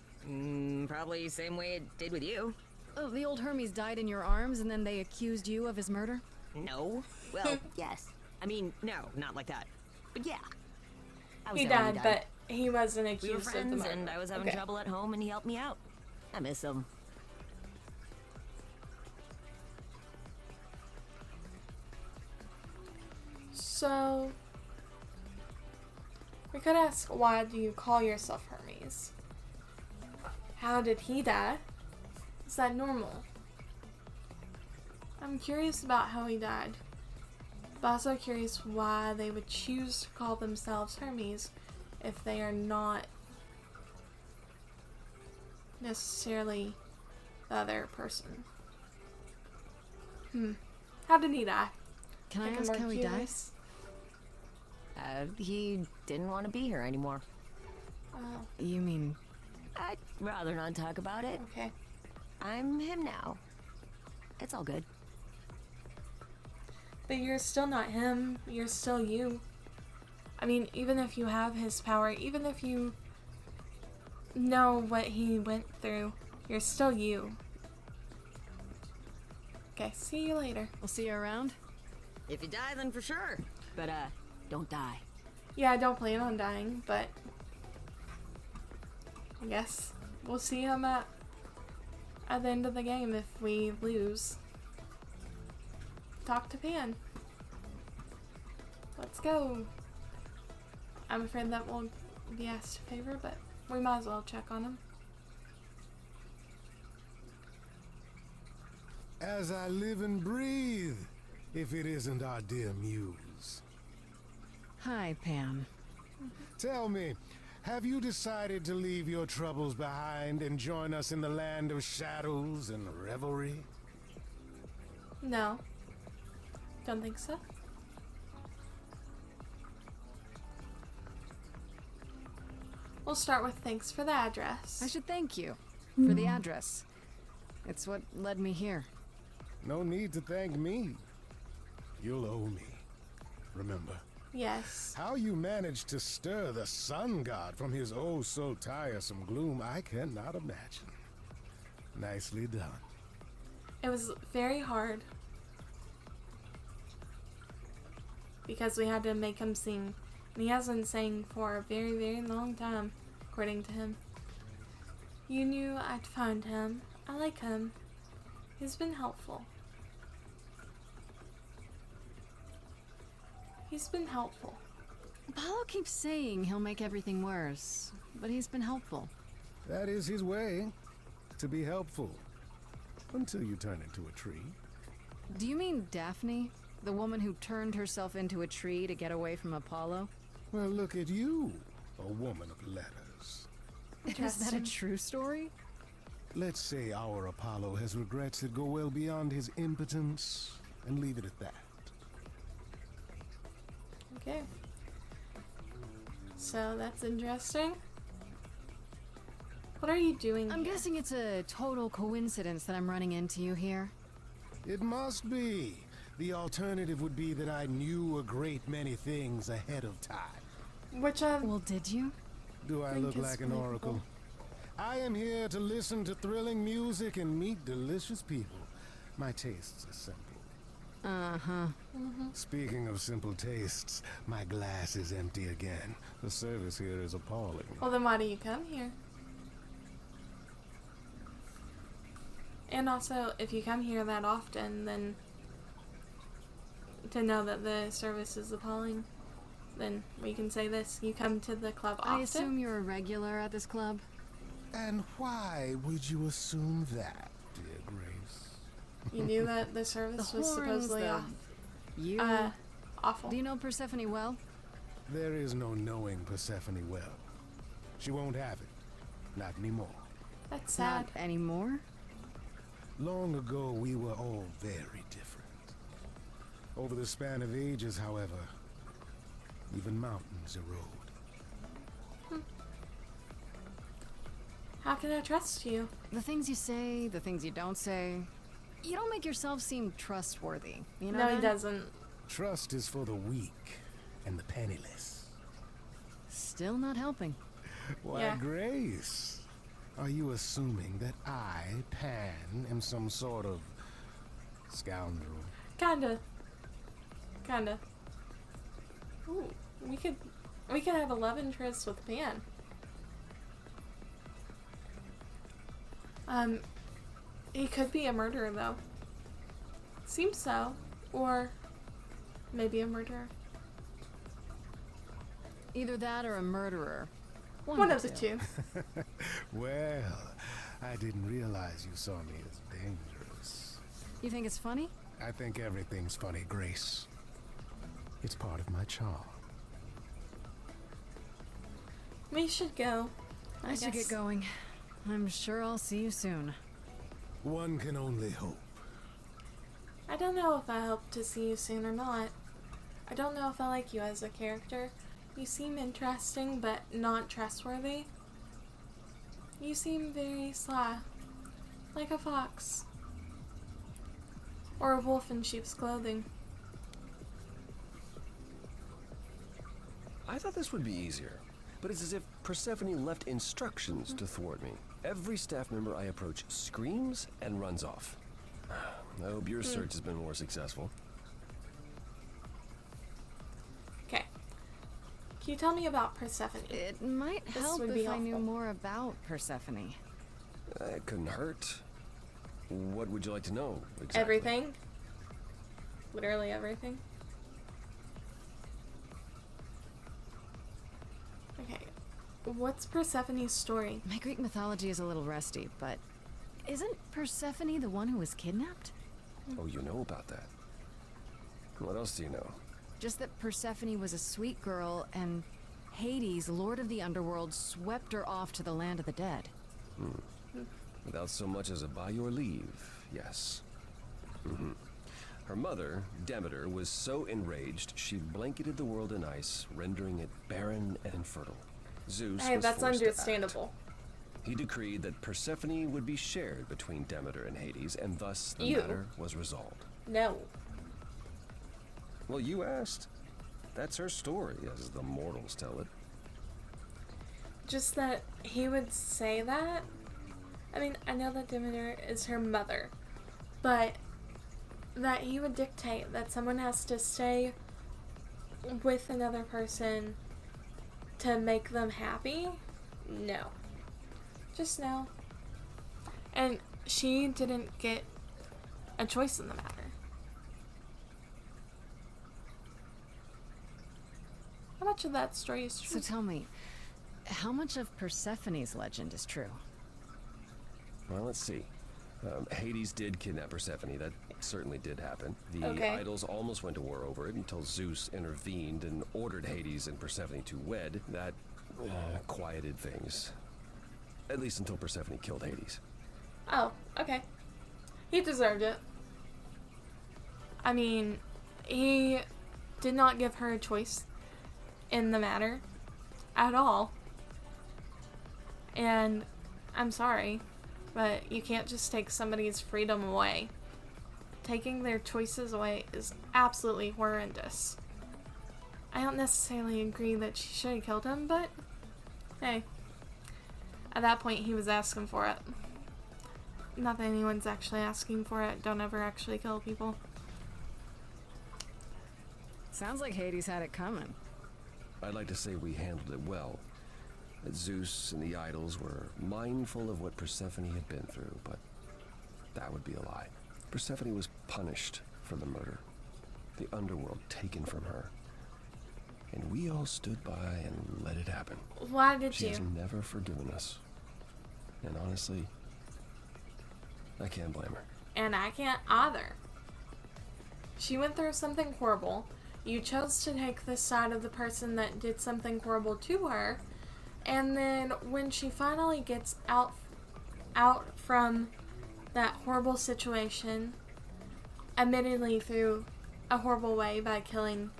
Probably same way it did with you. Oh, the old Hermes died in your arms and then they accused you of his murder? No. Well, yes. I mean, no, not like that. But yeah. I was He there when died, but he wasn't accused we were of the friends, murder. and I was having Okay. trouble at home, and he helped me out. I miss him. So, we could ask, why do you call yourself Hermes? How did he die? Is that normal? I'm curious about how he died, but also curious why they would choose to call themselves Hermes if they are not necessarily the other person. How did he die? Can I Think I'm ask more how he died? curious. He didn't want to be here anymore. Oh, You mean... I'd rather not talk about it. okay. I'm him now. It's all good. But you're still not him. You're still you. I mean, even if you have his power, even if you know what he went through, you're still you. Okay, see you later. We'll see you around? If you die, then for sure. But, don't die. Yeah, I don't plan on dying, but I guess we'll see him at the end of the game if we lose. Talk to Pan. Let's go. I'm afraid that won't be asked a favor, but we might as well check on him. As I live and breathe, if it isn't our dear muse. Hi, Pam. Tell me, have you decided to leave your troubles behind and join us in the land of shadows and revelry? No. Don't think so. We'll start with thanks for the address. I should thank you for the address. It's what led me here. No need to thank me. You'll owe me. Remember, Yes. how you managed to stir the sun god from his oh so tiresome gloom, I cannot imagine. Nicely done. It was very hard. Because we had to make him sing. And he hasn't sang for a very, very long time, according to him. You knew I'd find him. I like him. He's been helpful. He's been helpful. Apollo keeps saying he'll make everything worse, but he's been helpful. That is his way, to be helpful. Until you turn into a tree. Do you mean Daphne? The woman who turned herself into a tree to get away from Apollo? Well, look at you, a woman of letters. Is that a true story? Let's say our Apollo has regrets that go well beyond his impotence, and leave it at that. Okay. So that's interesting. What are you doing I'm here? guessing it's a total coincidence that I'm running into you here. It must be. The alternative would be that I knew a great many things ahead of time. Which of... Well, did you? Do I Think look is like an oracle? believable. I am here to listen to thrilling music and meet delicious people. My tastes are simple. Uh-huh. Speaking of simple tastes, my glass is empty again. The service here is appalling. Well, then why do you come here? And also, if you come here that often, then to know that the service is appalling, then we can say this. You come to the club often? I assume you're a regular at this club? And why would you assume that, dear Grace? You knew that the service was supposedly off. You... Awful. Do you know Persephone well? There is no knowing Persephone well. She won't have it. Not anymore. That's sad. Not anymore? Long ago, we were all very different. Over the span of ages, however, even mountains erode. How can I trust you? The things you say, the things you don't say. You don't make yourself seem trustworthy, you know No, that? he doesn't. Trust is for the weak and the penniless. Still not helping. Why, Yeah. Grace? Are you assuming that I, Pan, am some sort of scoundrel? Kinda. Ooh, we could have a love interest with Pan. He could be a murderer though. Seems so. Or maybe a murderer. Either that or a murderer. One of the two. Well, I didn't realize you saw me as dangerous. You think it's funny? I think everything's funny, Grace. It's part of my charm. We should go. I should get going. I'm sure I'll see you soon. One can only hope. I don't know if I hope to see you soon or not. I don't know if I like you as a character. You seem interesting, but not trustworthy. You seem very sly. Like a fox. Or a wolf in sheep's clothing. I thought this would be easier, but it's as if Persephone left instructions to thwart me. Every staff member I approach screams and runs off. I hope your search has been more successful. Okay. Can you tell me about Persephone? It might This help would be if I knew helpful. more about Persephone. It couldn't hurt. What would you like to know exactly? Everything. Literally everything. Okay. What's Persephone's story? My Greek mythology is a little rusty, but isn't Persephone the one who was kidnapped? Oh, you know about that. What else do you know? Just that Persephone was a sweet girl and Hades, lord of the underworld, swept her off to the land of the dead. Without so much as a by your leave, yes. Her mother, Demeter, was so enraged she blanketed the world in ice, rendering it barren and infertile. Zeus Hey, was that's forced to act. understandable. He decreed that Persephone would be shared between Demeter and Hades, and thus the Ew. matter was resolved. No. Well, you asked. That's her story, as the mortals tell it. Just that he would say that. I mean, I know that Demeter is her mother, but that he would dictate that someone has to stay with another person to make them happy? No. Just no. And she didn't get a choice in the matter. How much of that story is true? So tell me, how much of Persephone's legend is true? Well, let's see. Hades did kidnap Persephone. That certainly did happen. The Okay. idols almost went to war over it until Zeus intervened and ordered Hades and Persephone to wed. That quieted things. At least until Persephone killed Hades. Oh, okay. He deserved it. I mean, he did not give her a choice in the matter at all. And I'm sorry, but you can't just take somebody's freedom away. Taking their choices away is absolutely horrendous. I don't necessarily agree that she should have killed him, but hey. At that point, he was asking for it. Not that anyone's actually asking for it. Don't ever actually kill people. Sounds like Hades had it coming. I'd like to say we handled it well. That Zeus and the idols were mindful of what Persephone had been through, but that would be a lie. Persephone was punished for the murder. The underworld taken from her. And we all stood by and let it happen. Why did She has you? never forgiven us. And honestly, I can't blame her. And I can't either. She went through something horrible. You chose to take the side of the person that did something horrible to her. And then when she finally gets out from that horrible situation, admittedly through a horrible way by killing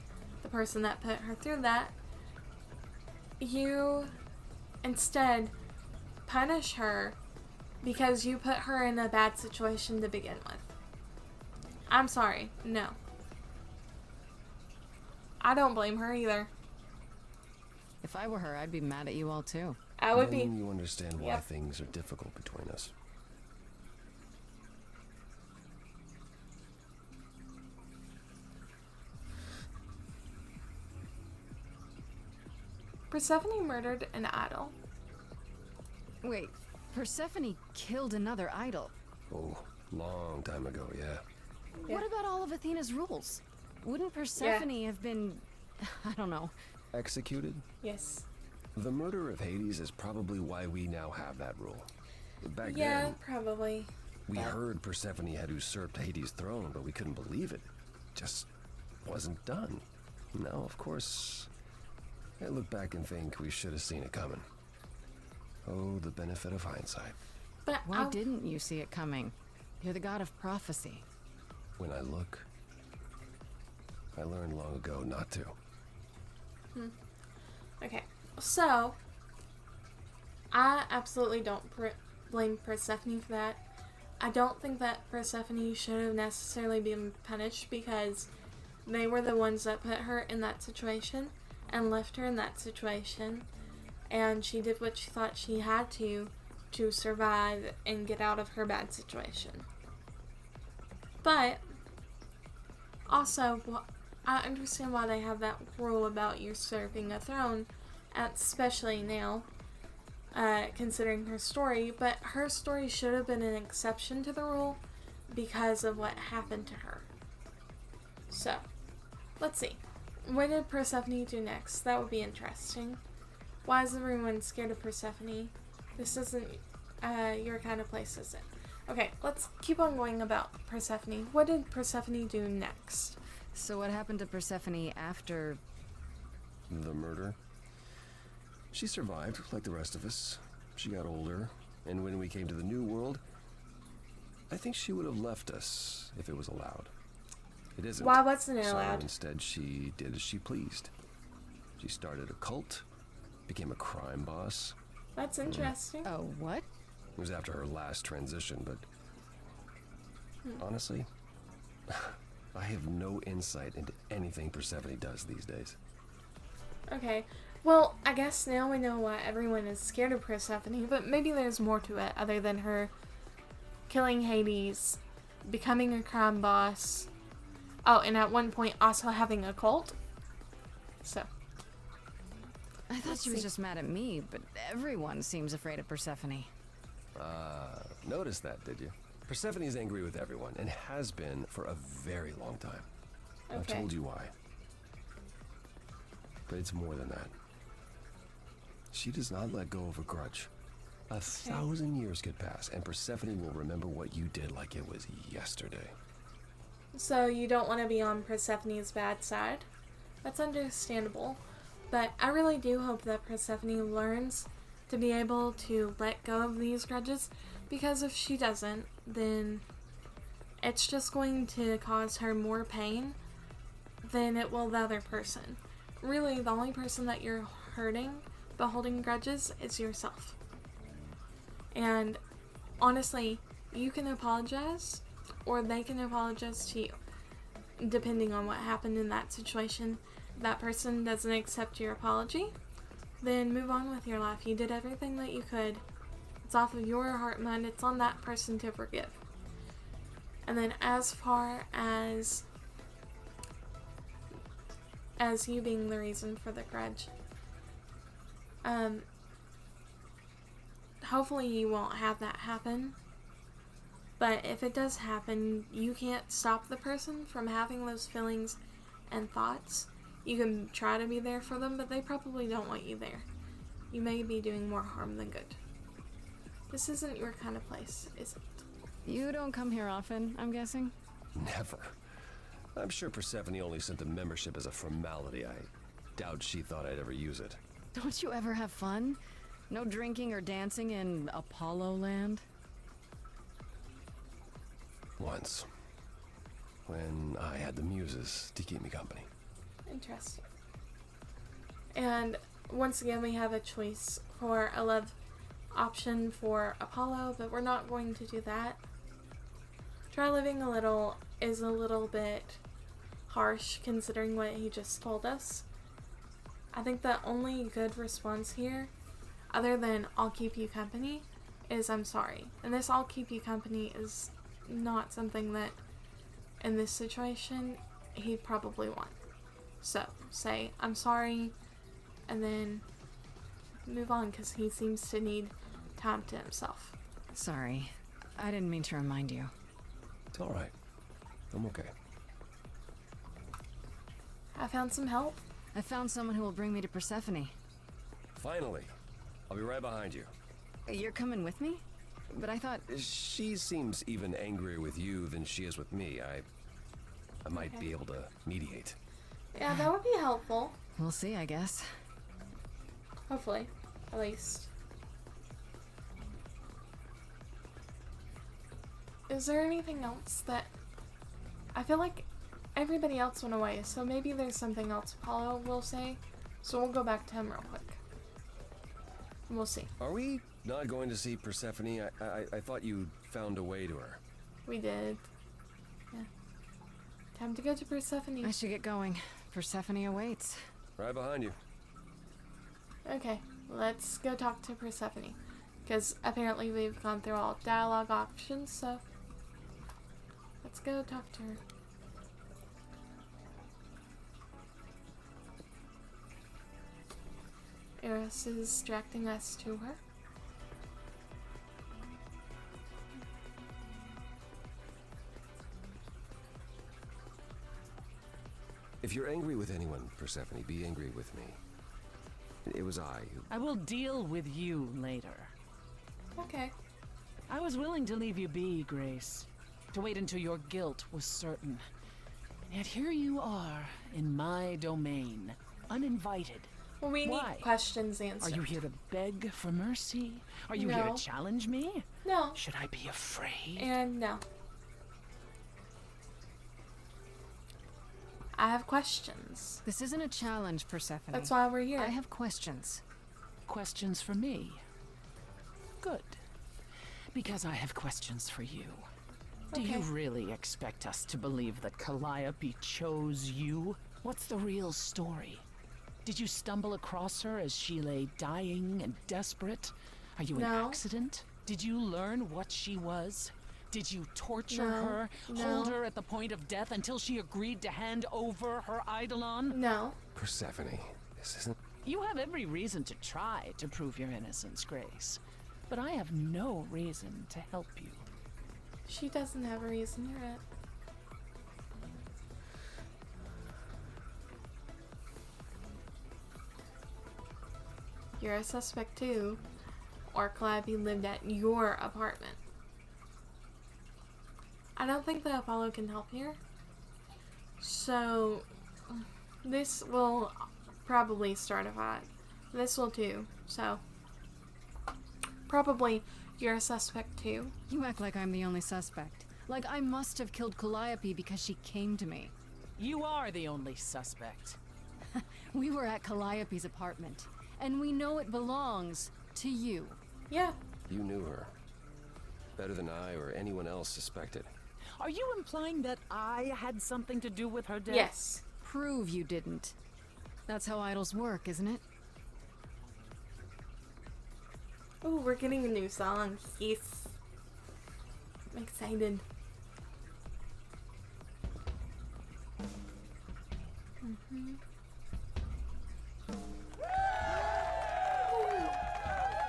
the person that put her through that, you instead punish her because you put her in a bad situation to begin with. I'm sorry, no. I don't blame her either. If I were her, I'd be mad at you all too. I would Then be. you understand why Yep. things are difficult between us. Persephone murdered an idol. Wait, Persephone killed another idol. Oh, long time ago, yeah. Yeah. What about all of Athena's rules? Wouldn't Persephone have been, I don't know. Executed? Yes. The murder of Hades is probably why we now have that rule. Back Yeah, then, probably. we heard Persephone had usurped Hades' throne, but we couldn't believe it. It just wasn't done. Now, of course, I look back and think we should have seen it coming. Oh, the benefit of hindsight. But Why didn't you see it coming? You're the god of prophecy. When I look, I learned long ago not to. Okay, so I absolutely don't blame Persephone for that. I don't think that Persephone should have necessarily been punished because they were the ones that put her in that situation and left her in that situation, and she did what she thought she had to survive and get out of her bad situation. But also, I understand why they have that rule about usurping a throne, especially now, considering her story, but her story should have been an exception to the rule because of what happened to her. So, let's see. What did Persephone do next? That would be interesting. Why is everyone scared of Persephone? This isn't your kind of place, is it? Okay, let's keep on going about Persephone. What did Persephone do next? So what happened to Persephone after... The murder? She survived, like the rest of us. She got older, and when we came to the New World, I think she would have left us if it was allowed. It isn't. Why wasn't it So allowed? instead, she did as she pleased. She started a cult, became a crime boss. That's interesting. Oh, what? It was after her last transition, but honestly, I have no insight into anything Persephone does these days. Okay. Well, I guess now we know why everyone is scared of Persephone, but maybe there's more to it other than her killing Hades, becoming a crime boss. Oh, and at one point also having a cult. So. I thought Let's she was see. just mad at me, but everyone seems afraid of Persephone. Noticed that, did you? Persephone is angry with everyone, and has been for a very long time. I've Okay. told you why. But it's more than that. She does not let go of a grudge. 1,000 years could pass, and Persephone will remember what you did like it was yesterday. So you don't want to be on Persephone's bad side? That's understandable. But I really do hope that Persephone learns to be able to let go of these grudges, because if she doesn't, then it's just going to cause her more pain than it will the other person. Really, the only person that you're hurting by holding grudges is yourself. And honestly, you can apologize, or they can apologize to you, depending on what happened in that situation. If that person doesn't accept your apology, then move on with your life. You did everything that you could It's off of your heart and mind. It's on that person to forgive. And then as far as you being the reason for the grudge, hopefully you won't have that happen. But if it does happen, you can't stop the person from having those feelings and thoughts. You can try to be there for them, but they probably don't want you there. You may be doing more harm than good. This isn't your kind of place, is it? You don't come here often, I'm guessing? Never. I'm sure Persephone only sent the membership as a formality. I doubt she thought I'd ever use it. Don't you ever have fun? No drinking or dancing in Apollo land? Once. When I had the muses to keep me company. Interesting. And once again, we have a choice for a love option for Apollo, but we're not going to do that. Try living a little is a little bit harsh considering what he just told us. I think the only good response here, other than I'll keep you company, is I'm sorry. And this I'll keep you company is not something that in this situation he'd probably want. So say I'm sorry and then move on, because he seems to need time to himself. Sorry. I didn't mean to remind you. It's alright. I'm okay. I found some help. I found someone who will bring me to Persephone. Finally. I'll be right behind you. You're coming with me? But I thought... She seems even angrier with you than she is with me. I might be able to mediate. Yeah, that would be helpful. We'll see, I guess. Hopefully, at least. Is there anything else that... I feel like everybody else went away, so maybe there's something else Apollo will say. So we'll go back to him real quick. And we'll see. Are we not going to see Persephone? I thought you found a way to her. We did. Yeah. Time to go to Persephone. I should get going. Persephone awaits. Right behind you. Okay, let's go talk to Persephone. Because apparently we've gone through all dialogue options, so... let's go talk to her. Eris is directing us to her. If you're angry with anyone, Persephone, be angry with me. It was I who... I will deal with you later. Okay. I was willing to leave you be, Grace. To wait until your guilt was certain. And yet here you are, in my domain, uninvited. Well, we Why? need questions answered. Are you here to beg for mercy? Are you here No. to challenge me? No. Should I be afraid? And no. I have questions. This isn't a challenge, Persephone. That's why we're here. I have questions. Questions for me? Good. Because I have questions for you. Do you Okay. really expect us to believe that Calliope chose you? What's the real story? Did you stumble across her as she lay dying and desperate? Are you an No. accident? Did you learn what she was? Did you torture No. her, No. hold her at the point of death until she agreed to hand over her eidolon? No. Persephone, this isn't... You have every reason to try to prove your innocence, Grace. But I have no reason to help you. She doesn't have a reason. You're right. You're a suspect too. Or Calliope lived at your apartment. I don't think that Apollo can help here. So, this will probably start a fight. This will too. So, probably you're a suspect too. You act like I'm the only suspect. Like I must have killed Calliope because she came to me. You are the only suspect. We were at Calliope's apartment, and we know it belongs to you. Yeah. You knew her. Better than I or anyone else suspected. Are you implying that I had something to do with her death? Yes. Prove you didn't. That's how idols work, isn't it? Oh, we're getting a new song. Yes. I'm excited.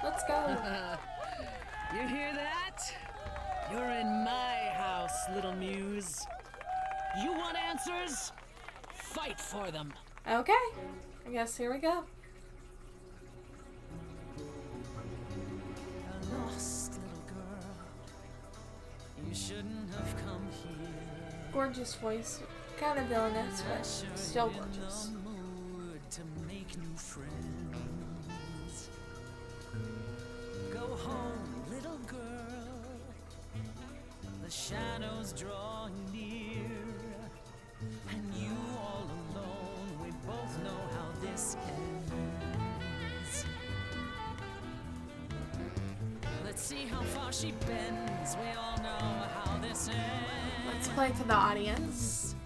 Let's go. You hear that? You're in my house, little muse. You want answers? Fight for them. Okay. I guess here we go. A lost little girl. You shouldn't have come here. Gorgeous voice. Kind of villainous, but Sure still you're in gorgeous. the mood to make new friends. Go home, little girl. The shadows drawing near, and you all alone. We both know how this ends. Let's see how far she bends. We all know how this ends. Let's play to the audience.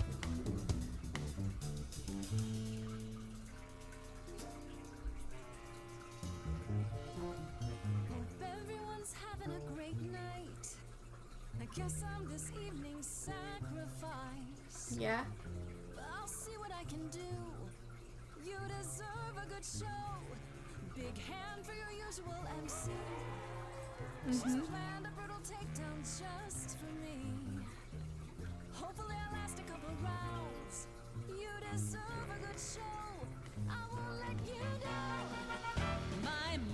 Hope everyone's having a great night. I guess I'm this evening's sacrifice. Yeah. But I'll see what I can do. You deserve a good show. Big hand for your usual MC. She's planned a brutal takedown just for me. Hopefully I'll last a couple rounds. You deserve a good show. I won't let you down.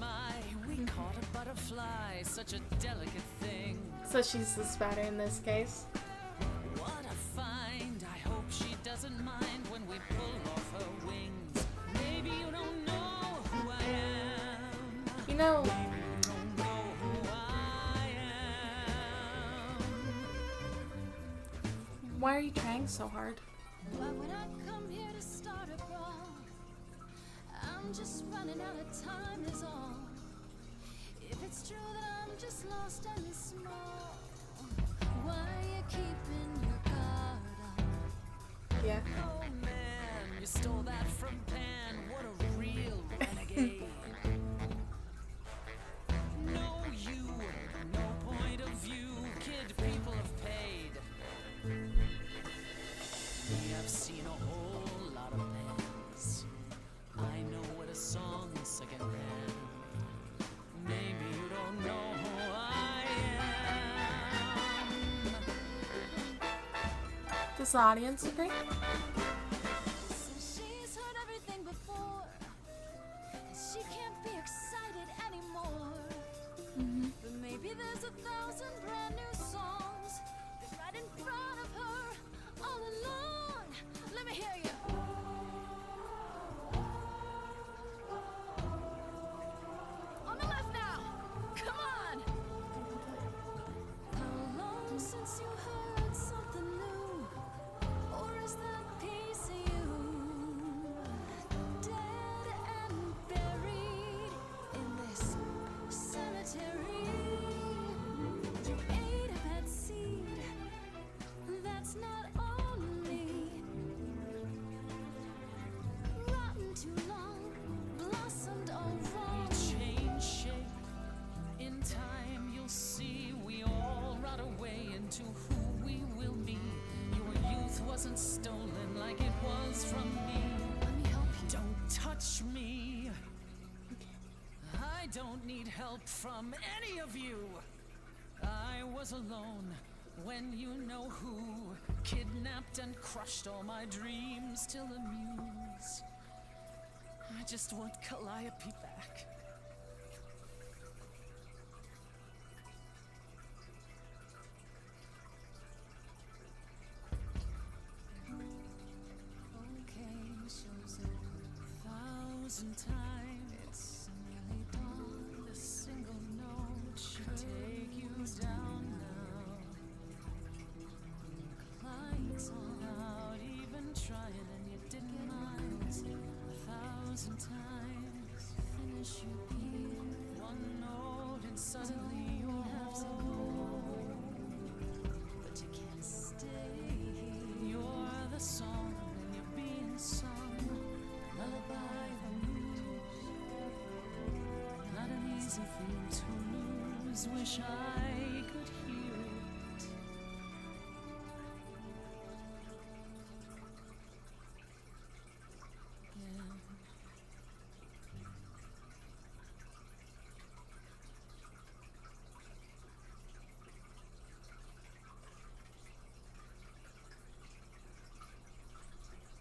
My, we caught a butterfly, such a delicate thing. So she's the spatter in this case. What a find, I hope she doesn't mind when we pull off her wings. Maybe you don't know who I am. You know, Maybe you don't know who I am. why are you trying so hard? Why would I come here to start a brawl? I'm just running out of time is all. If it's true that I'm just lost and small, why are you keeping your guard up? Yeah. Oh man, you stole that from Pan. What a real renegade. No you, no point of view. Kid, people have paid. We have seen a whole lot of bands. I know what a song second hand. Maybe you don't know who I am. Does the audience agree? Since she's heard everything before, she can't be excited anymore. But maybe there's 1,000 brand new songs been right in front of her all along. Let me hear you. On the left now. Come on. How long since you heard something new? Or is that piece of you dead and buried in this cemetery? You ate a bad seed. That's not only rotten too long, blossomed all wrong. Change shape. In time, you'll see we all rot away into who we will be. Your youth wasn't stolen like it was from me. Let me help you. Don't touch me. I don't need help from any of you. I was alone when you know who kidnapped and crushed all my dreams till a muse. I just want Calliope back. Okay, shows up 1,000 times. It's nearly dawn. The single note should take you down now. Lights on. Without even trying, and you didn't mind. 1,000 times. Finish your beer. One note, and suddenly you're Have to home. go, but you can't stay here. You're the song, and you're being sung. Lullaby the muse. Not an easy thing to sometimes wish I could hear it.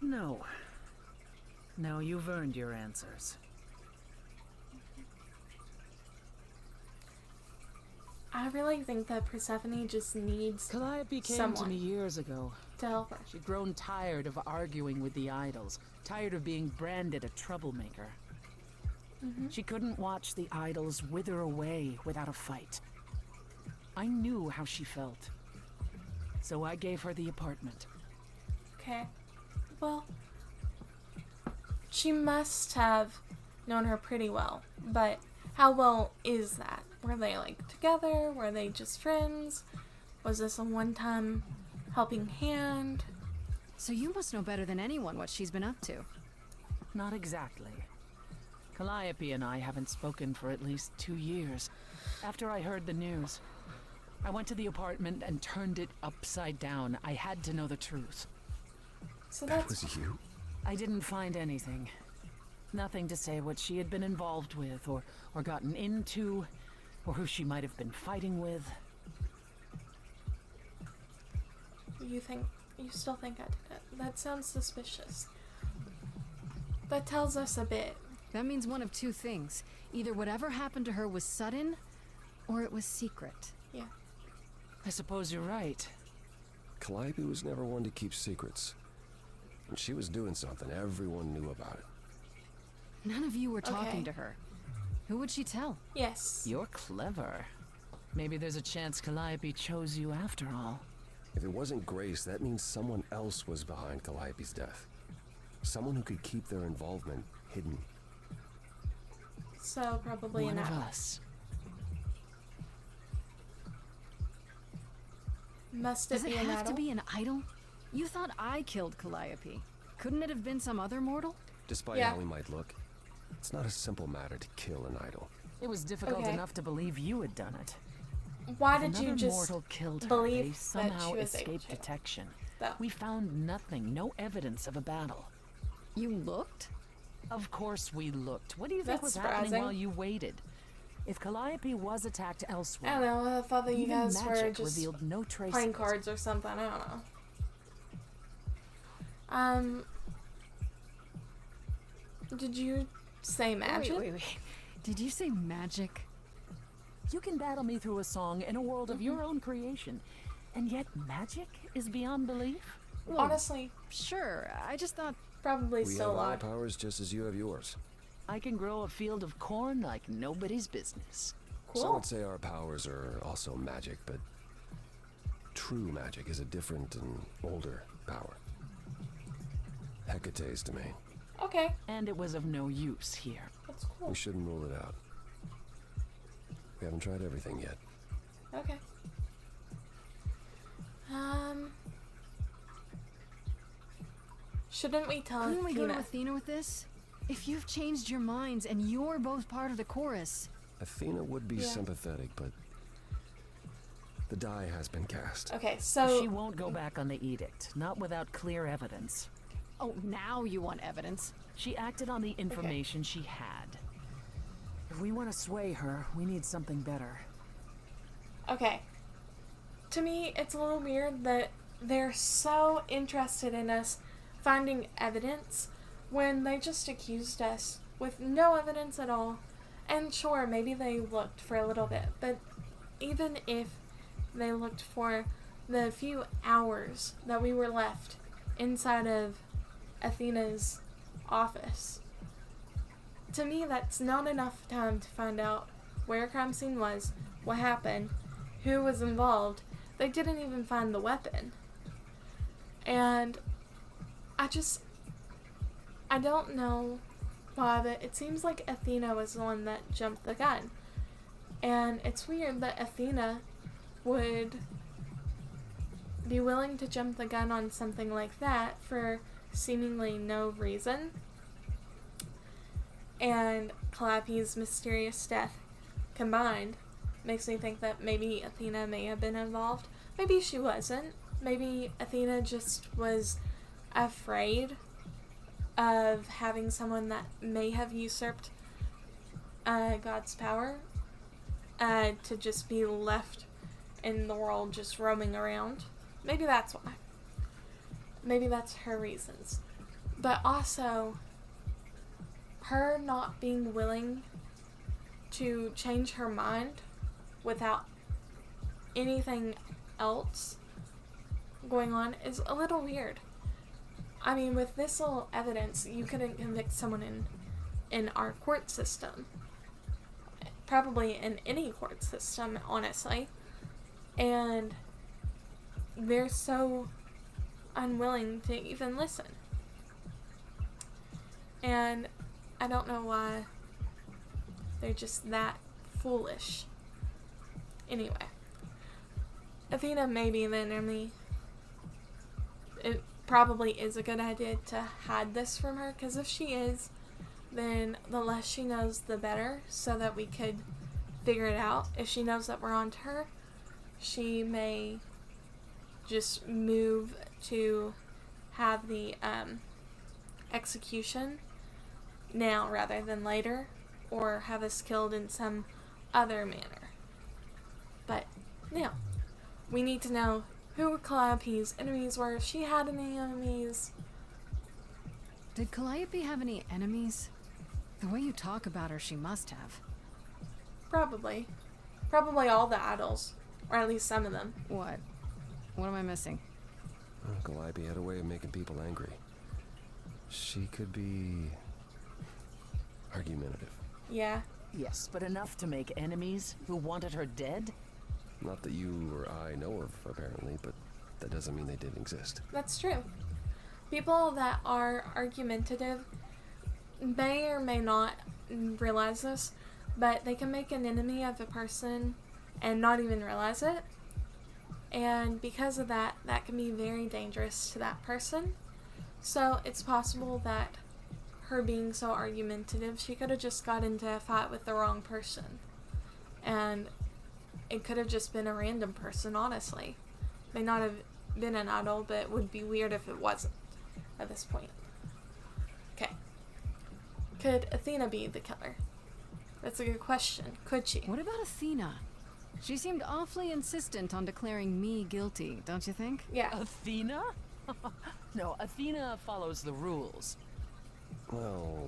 Again. No. No, you've earned your answers. I really think that Persephone just needs Calliope came someone to me years ago. to help her. She'd grown tired of arguing with the idols, tired of being branded a troublemaker. She couldn't watch the idols wither away without a fight. I knew how she felt. So I gave her the apartment. Okay. Well, she must have known her pretty well, but how well is that? Were they like together? Were they just friends? Was this a one-time helping hand? So you must know better than anyone what she's been up to. Not exactly. Calliope and I haven't spoken for at least 2 years. After I heard the news, I went to the apartment and turned it upside down. I had to know the truth. So That that's was you? I didn't find anything. Nothing to say what she had been involved with, or gotten into, or who she might have been fighting with. you still think I did it. That sounds suspicious. That tells us a bit. That means one of two things. Either whatever happened to her was sudden, or it was secret. Yeah. I suppose you're right. Calliope was never one to keep secrets. When she was doing something, everyone knew about it. None of you were talking Okay. to her. Who would she tell? Yes. You're clever. Maybe there's a chance Calliope chose you after all. If it wasn't Grace, that means someone else was behind Calliope's death. Someone who could keep their involvement hidden. So probably One an of idol. us. Must it Does it be an have idol? to be an idol? You thought I killed Calliope. Couldn't it have been some other mortal? Despite Yeah. how he might look, it's not a simple matter to kill an idol. It was difficult Okay. enough to believe you had done it. Why If did you another just mortal killed her, believe they that somehow she was able escaped to? detection. Though. We found nothing, no evidence of a battle. You looked? Of course we looked. What do you think That's was happening surprising. while you waited? If Calliope was attacked I elsewhere, don't know. I thought that you even guys were magic just revealed no trace playing of it. cards or something. I don't know. Did you say magic? Wait. Did you say magic? You can battle me through a song in a world of your own creation, and yet magic is beyond belief? Honestly, Sure, I just thought... probably We still have our odd. powers just as you have yours. I can grow a field of corn like nobody's business. Cool. Some would say our powers are also magic, but true magic is a different and older power. Hecate's domain. Okay, And it was of no use here. that's cool. We shouldn't rule it out. We haven't tried everything yet. Okay. Shouldn't we tell Couldn't we go to Athena? Athena with this? If you've changed your minds and you're both part of the chorus... Athena would be Yeah. sympathetic, but the die has been cast. Okay, so She won't go back on the edict, not without clear evidence. Oh, now you want evidence. She acted on the information she had. If we want to sway her, we need something better. okay. To me, it's a little weird that they're so interested in us finding evidence when they just accused us with no evidence at all. And sure, maybe they looked for a little bit, but even if they looked for the few hours that we were left inside of Athena's office, to me that's not enough time to find out where a crime scene was, what happened, who was involved. They didn't even find the weapon. And I don't know why, but it seems like Athena was the one that jumped the gun. And it's weird that Athena would be willing to jump the gun on something like that for seemingly no reason. And Calliope's mysterious death combined makes me think that maybe Athena may have been involved. Maybe she wasn't. Maybe Athena just was afraid of having someone that may have usurped God's power to just be left in the world just roaming around. Maybe that's why. Maybe that's her reasons. But also, her not being willing to change her mind without anything else going on is a little weird. I mean, with this little evidence, you couldn't convict someone in our court system. Probably in any court system, honestly. And they're so unwilling to even listen. And I don't know why they're just that foolish. Anyway, Athena may be the enemy. It probably is a good idea to hide this from her, because if she is, then the less she knows, the better, so that we could figure it out. If she knows that we're on to her, she may just move to have the execution now rather than later, or have us killed in some other manner. But now, we need to know who Calliope's enemies were, if she had any enemies. Did Calliope have any enemies? The way you talk about her, she must have. Probably. Probably all the idols. Or at least some of them. What? What am I missing? Calliope had a way of making people angry. She could be argumentative. Yeah. Yes, but enough to make enemies who wanted her dead? Not that you or I know of, apparently, but that doesn't mean they didn't exist. That's true. People that are argumentative may or may not realize this, but they can make an enemy of a person and not even realize it. And because of that, that can be very dangerous to that person. So it's possible that her being so argumentative, she could have just got into a fight with the wrong person. And it could have just been a random person, honestly. May not have been an idol, but it would be weird if it wasn't at this point. Okay. Could Athena be the killer? That's a good question. Could she? What about Athena? She seemed awfully insistent on declaring me guilty, don't you think? Yeah. Athena? No, Athena follows the rules. Well...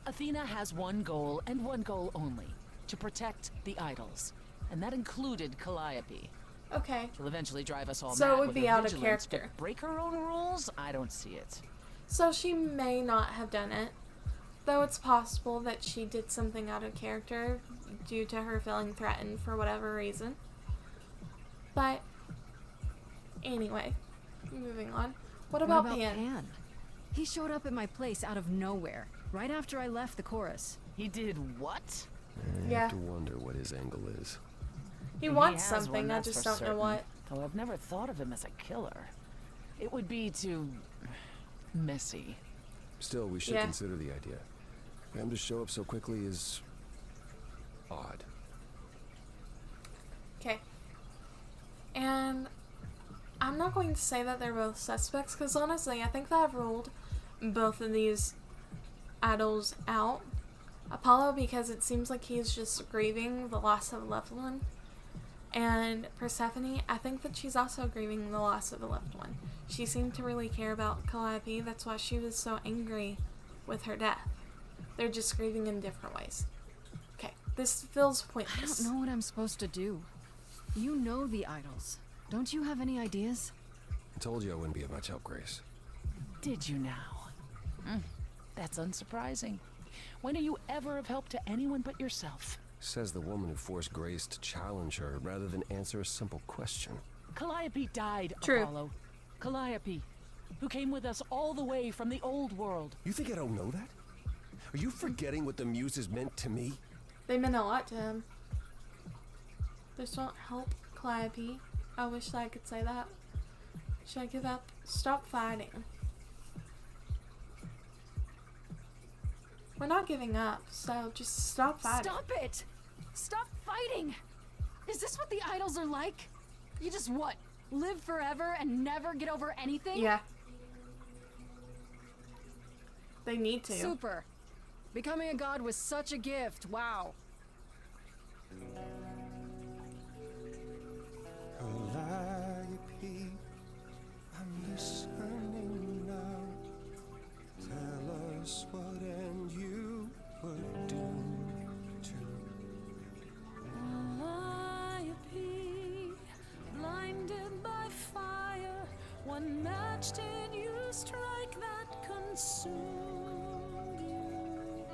Athena has one goal, and one goal only. To protect the idols. And that included Calliope. Okay. She'll eventually drive us all So mad it would with be her out of vigilance, character. but break her own rules? I don't see it. So she may not have done it. Though it's possible that she did something out of character due to her feeling threatened for whatever reason. But, anyway, moving on. What about Pan? He showed up at my place out of nowhere, right after I left the chorus. He did what? I have to wonder what his angle is. He wants has something, one, I that's just for don't know certain. what. Though I've never thought of him as a killer. It would be too... messy. Still, we should consider the idea. For him to show up so quickly is... odd. Okay. And I'm not going to say that they're both suspects, because honestly, I think that I've ruled both of these idols out. Apollo, because it seems like he's just grieving the loss of a loved one. And Persephone, I think that she's also grieving the loss of a loved one. She seemed to really care about Calliope, that's why she was so angry with her death. They're just grieving in different ways. Okay, this feels pointless. I don't know what I'm supposed to do. You know the idols. Don't you have any ideas? I told you I wouldn't be of much help, Grace. Did you now? That's unsurprising. When are you ever of help to anyone but yourself? Says the woman who forced Grace to challenge her rather than answer a simple question. Calliope died, True. Apollo. Calliope, who came with us all the way from the old world. You think I don't know that? Are you forgetting what the muses meant to me? They meant a lot to him. This won't help Calliope. I wish that I could say that. Should I give up? Stop fighting. We're not giving up, so just stop fighting. Stop it! Stop fighting! Is this what the idols are like? You just what? Live forever and never get over anything? Yeah. They need to. Super. Becoming a god was such a gift. Wow. Calliope, I'm listening now. Tell us what and you would do too. Calliope, blinded by fire, one match did you strike that consumed you?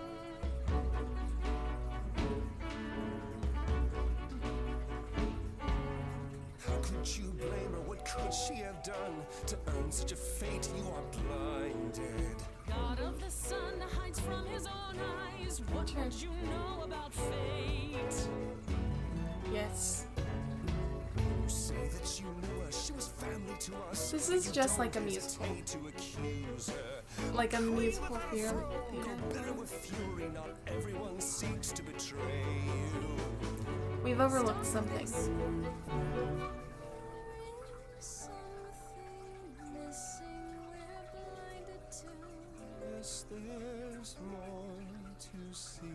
How could you blame her? What could she have done to earn such a fate? You are blinded. God of the sun hides from his own eyes. What would you know about fate? Yes. You say that you knew her. She was family to us. This is You just don't like a musical. hesitate to accuse her. Like a musical theater. Bitter with fury, not everyone seeks to betray you. We've overlooked some things. Something missing, we're blinded to. Yes, there's more to see.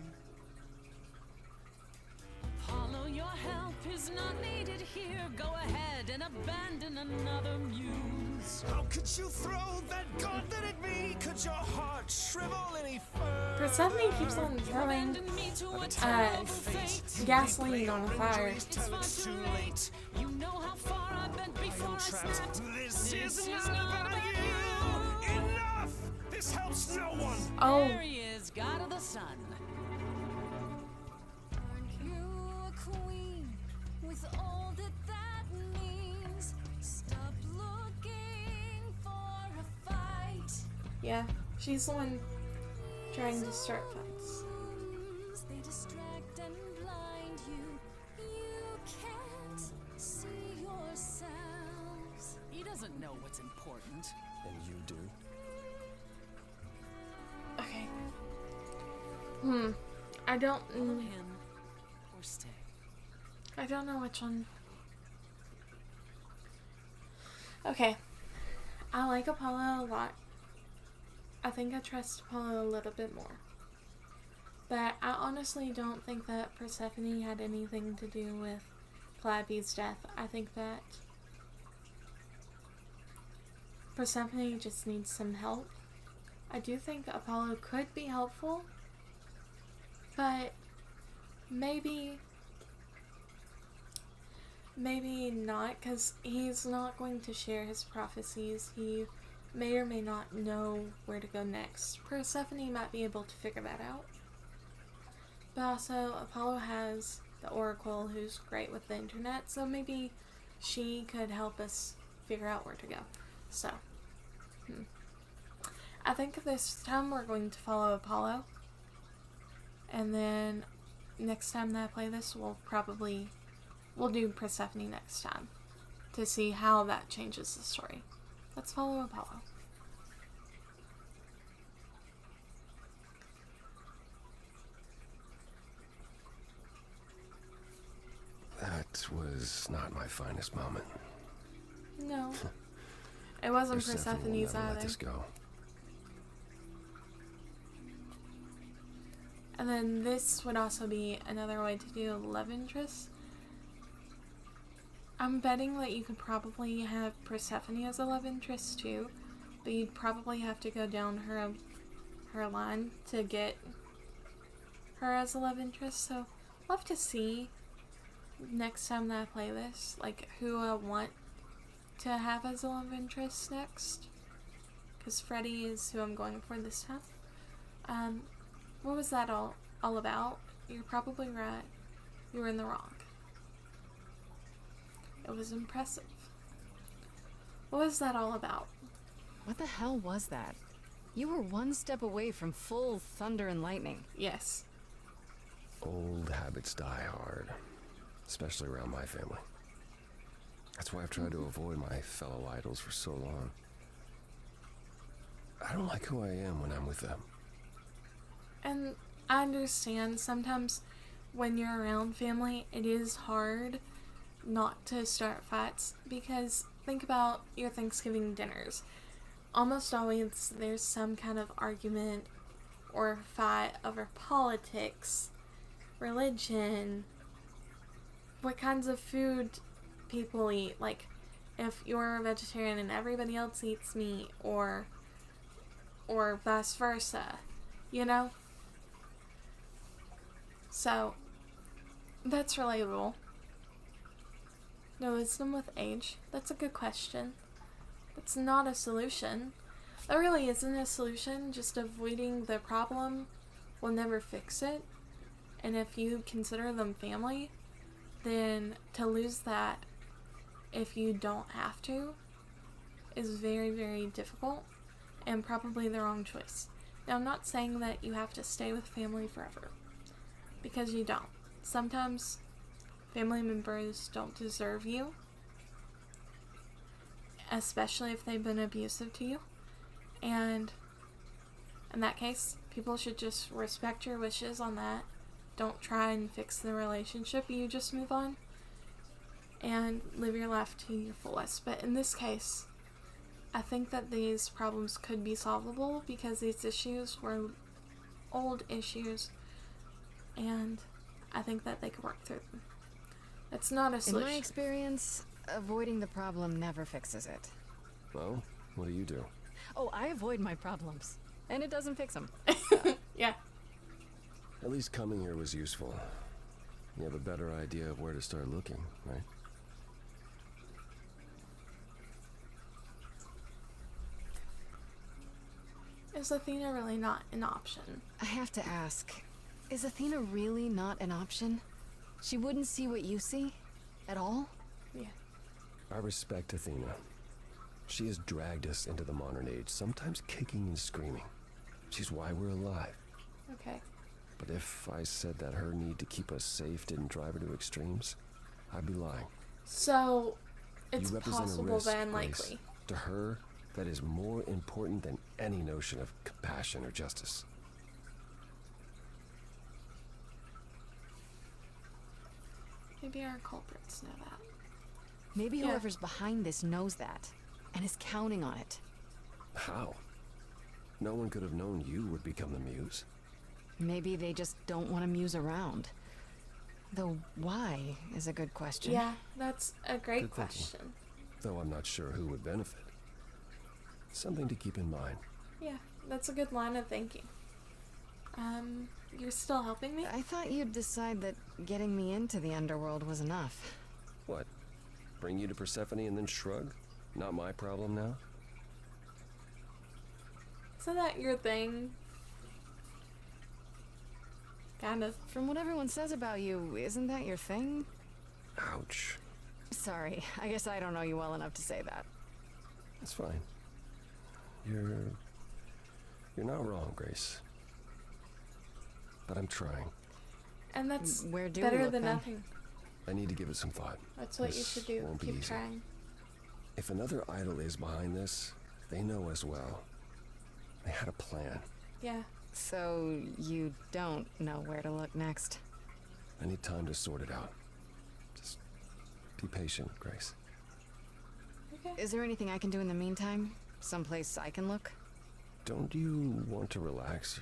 Apollo, your help is not needed here. Go ahead and abandon another muse. How could you throw that gauntlet at me? Could your heart shrivel any further? Persephone keeps on throwing Abandon me to a terrible fate. gasoline on a fire. It's far too late. You know how far I've been before I snapped. This is not about you. Enough! This helps no one. Oh, There he is, God of the sun. Aren't you a queen with all that means? Stop looking for a fight. yeah. She's the one trying to start fights. They distract and blind you. You can't see yourselves. He doesn't know what's important. And you do? Okay. I don't. Follow him or stay. I don't know which one. Okay. I like Apollo a lot. I think I trust Apollo a little bit more. But I honestly don't think that Persephone had anything to do with Calliope's death. I think that Persephone just needs some help. I do think Apollo could be helpful, but maybe not, because he's not going to share his prophecies. He may or may not know where to go next. Persephone might be able to figure that out. But also, Apollo has the Oracle, who's great with the internet, so maybe she could help us figure out where to go. So, I think this time we're going to follow Apollo. And then next time that I play this, we'll do Persephone next time to see how that changes the story. Let's follow Apollo. That was not my finest moment. No. It wasn't Persephone will Persephone's never let either. this go. And then this would also be another way to do love interest. I'm betting that you could probably have Persephone as a love interest too, but you'd probably have to go down her line to get her as a love interest. So, love to see next time that I play this, like who I want to have as a love interest next. Because Freddy is who I'm going for this time. What was that all about? You're probably right. You were in the wrong. It was impressive. What was that all about? What the hell was that? You were one step away from full thunder and lightning. Yes. Old habits die hard, especially around my family. That's why I've tried to avoid my fellow idols for so long. I don't like who I am when I'm with them. And I understand sometimes when you're around family, it is hard not to start fights, because think about your Thanksgiving dinners. Almost always there's some kind of argument or fight over politics, religion, what kinds of food people eat. Like, if you're a vegetarian and everybody else eats meat, or vice versa, you know? So, that's relatable. No wisdom with age? That's a good question. That's not a solution. That really isn't a solution. Just avoiding the problem will never fix it. And if you consider them family, then to lose that, if you don't have to, is very, very difficult and probably the wrong choice. Now, I'm not saying that you have to stay with family forever, because you don't. Sometimes family members don't deserve you, especially if they've been abusive to you. And in that case, people should just respect your wishes on that. Don't try and fix the relationship. You just move on and live your life to your fullest. But in this case, I think that these problems could be solvable because these issues were old issues, and I think that they could work through them. It's not a solution. In my experience, avoiding the problem never fixes it. Well, what do you do? Oh, I avoid my problems, and it doesn't fix them. Yeah. At least coming here was useful. You have a better idea of where to start looking, right? Is Athena really not an option? I have to ask, is Athena really not an option? She wouldn't see what you see? At all? Yeah. I respect Athena. She has dragged us into the modern age, sometimes kicking and screaming. She's why we're alive. Okay. But if I said that her need to keep us safe didn't drive her to extremes, I'd be lying. So, it's You represent a possible risk, then Grace. likely. To her, that is more important than any notion of compassion or justice. Maybe our culprits know that. Maybe Yeah. whoever's behind this knows that, and is counting on it. How? No one could have known you would become the muse. Maybe they just don't want to muse around. Though why is a good question. Yeah, that's a great Good thinking. question. Though I'm not sure who would benefit. Something to keep in mind. Yeah, that's a good line of thinking. You're still helping me? I thought you'd decide that getting me into the underworld was enough. What? Bring you to Persephone and then shrug? Not my problem now? Isn't that your thing? Kind of. From what everyone says about you, isn't that your thing? Ouch. Sorry, I guess I don't know you well enough to say that. That's fine. You're not wrong, Grace. But I'm trying. And that's Where do we better look than then? nothing. I need to give it some thought. That's what you This should do. won't be Keep easy. trying. If another idol is behind this, they know as well. They had a plan. Yeah. So you don't know where to look next. I need time to sort it out. Just be patient, Grace. Okay. Is there anything I can do in the meantime? Someplace I can look? Don't you want to relax?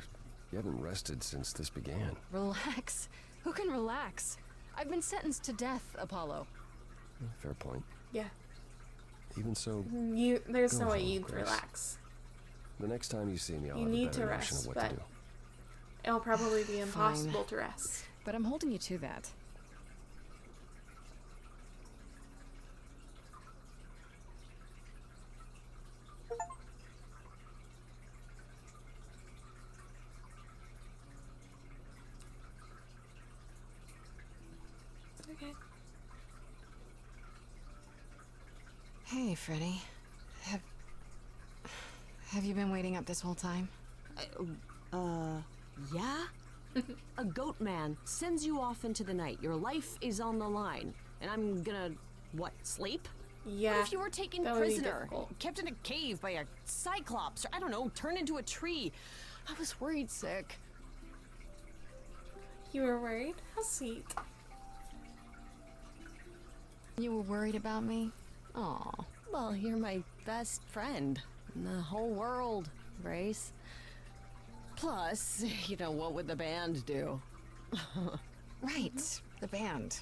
You haven't rested since this began. Relax? Who can relax? I've been sentenced to death, Apollo. Fair point. Yeah. Even so, There's Go no way home, you'd Grace. relax. the next time you see me, I'll You have a need better to notion rest, of what but to do. it'll probably be impossible Fine. to rest. But I'm holding you to that. Okay. Hey, Freddy. Have you been waiting up this whole time? Yeah? A goat man sends you off into the night. Your life is on the line. And I'm gonna, what, sleep? Yeah. What if you were taken that would be prisoner, difficult. kept in a cave by a cyclops, or I don't know, turned into a tree? I was worried sick. You were worried? How sweet. You were worried about me? Aw. Well, you're my best friend in the whole world, Grace. Plus, what would the band do? Right, the band.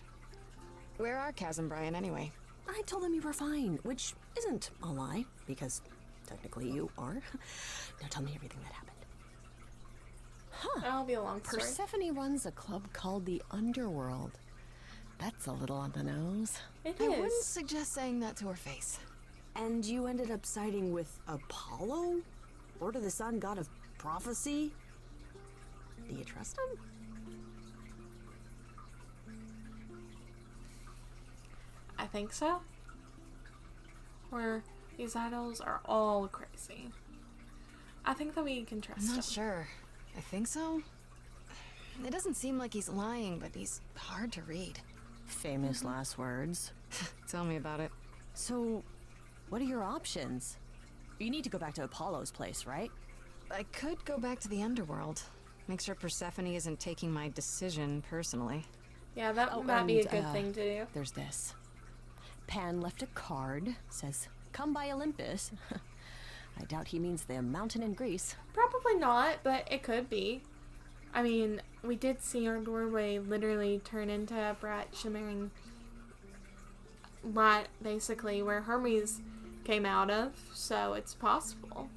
Where are Kaz and Brian anyway? I told them you were fine, which isn't a lie, because technically you are. Now tell me everything that happened. That'll be a long story. Persephone runs a club called the Underworld. That's a little on the nose. It I wouldn't is. suggest saying that to her face. And you ended up siding with Apollo? Lord of the Sun, god of prophecy? Do you trust him? I think so. Or these idols are all crazy. I think that we can trust I'm him. not sure. I think so. It doesn't seem like he's lying, but he's hard to read. Famous last words. Tell me about it. So, what are your options? You need to go back to Apollo's place, right? I could go back to the underworld. Make sure Persephone isn't taking my decision personally. Yeah, that Oh, might be a and, good thing to do. There's this. Pan left a card, says, "Come by Olympus." I doubt he means the mountain in Greece. Probably not, but it could be. I mean, we did see our doorway literally turn into a bright shimmering light, basically, where Hermes came out of, so it's possible.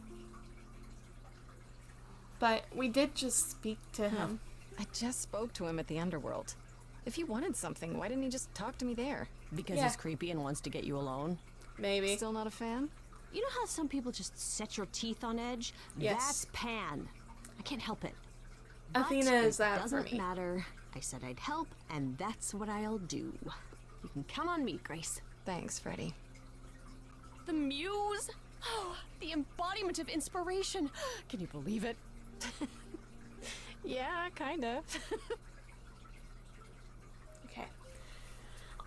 But we did just speak to him. I just spoke to him at the underworld. If he wanted something, why didn't he just talk to me there? Because Yeah. he's creepy and wants to get you alone. Maybe. Still not a fan? You know how some people just set your teeth on edge? Yes. That's Pan. I can't help it. Athena is that for doesn't me. matter. I said I'd help, and that's what I'll do. You can count on me, Grace. Thanks, Freddie. The muse? Oh, the embodiment of inspiration. Can you believe it? Yeah, kinda. Okay.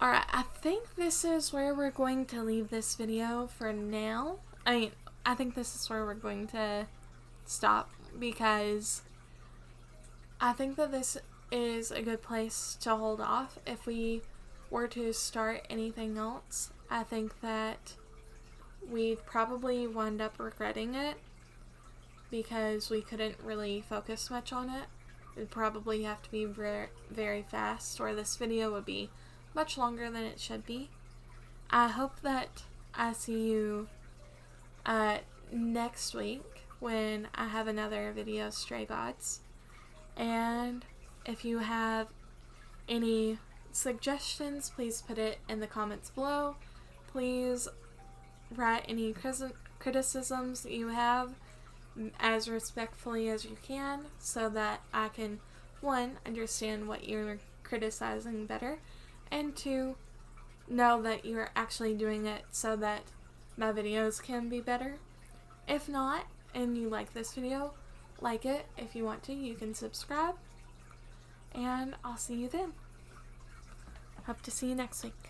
Alright, I think this is where we're going to leave this video for now. I think this is where we're going to stop because I think that this is a good place to hold off. If we were to start anything else, I think that we'd probably wind up regretting it because we couldn't really focus much on it. It'd probably have to be very, very fast, or this video would be much longer than it should be. I hope that I see you next week when I have another video, Stray Gods. And if you have any suggestions, please put it in the comments below. Please write any criticisms that you have as respectfully as you can so that I can, 1, understand what you're criticizing better, and 2, know that you're actually doing it so that my videos can be better. If not, and you like this video, like it. If you want to, you can subscribe. And I'll see you then. Hope to see you next week.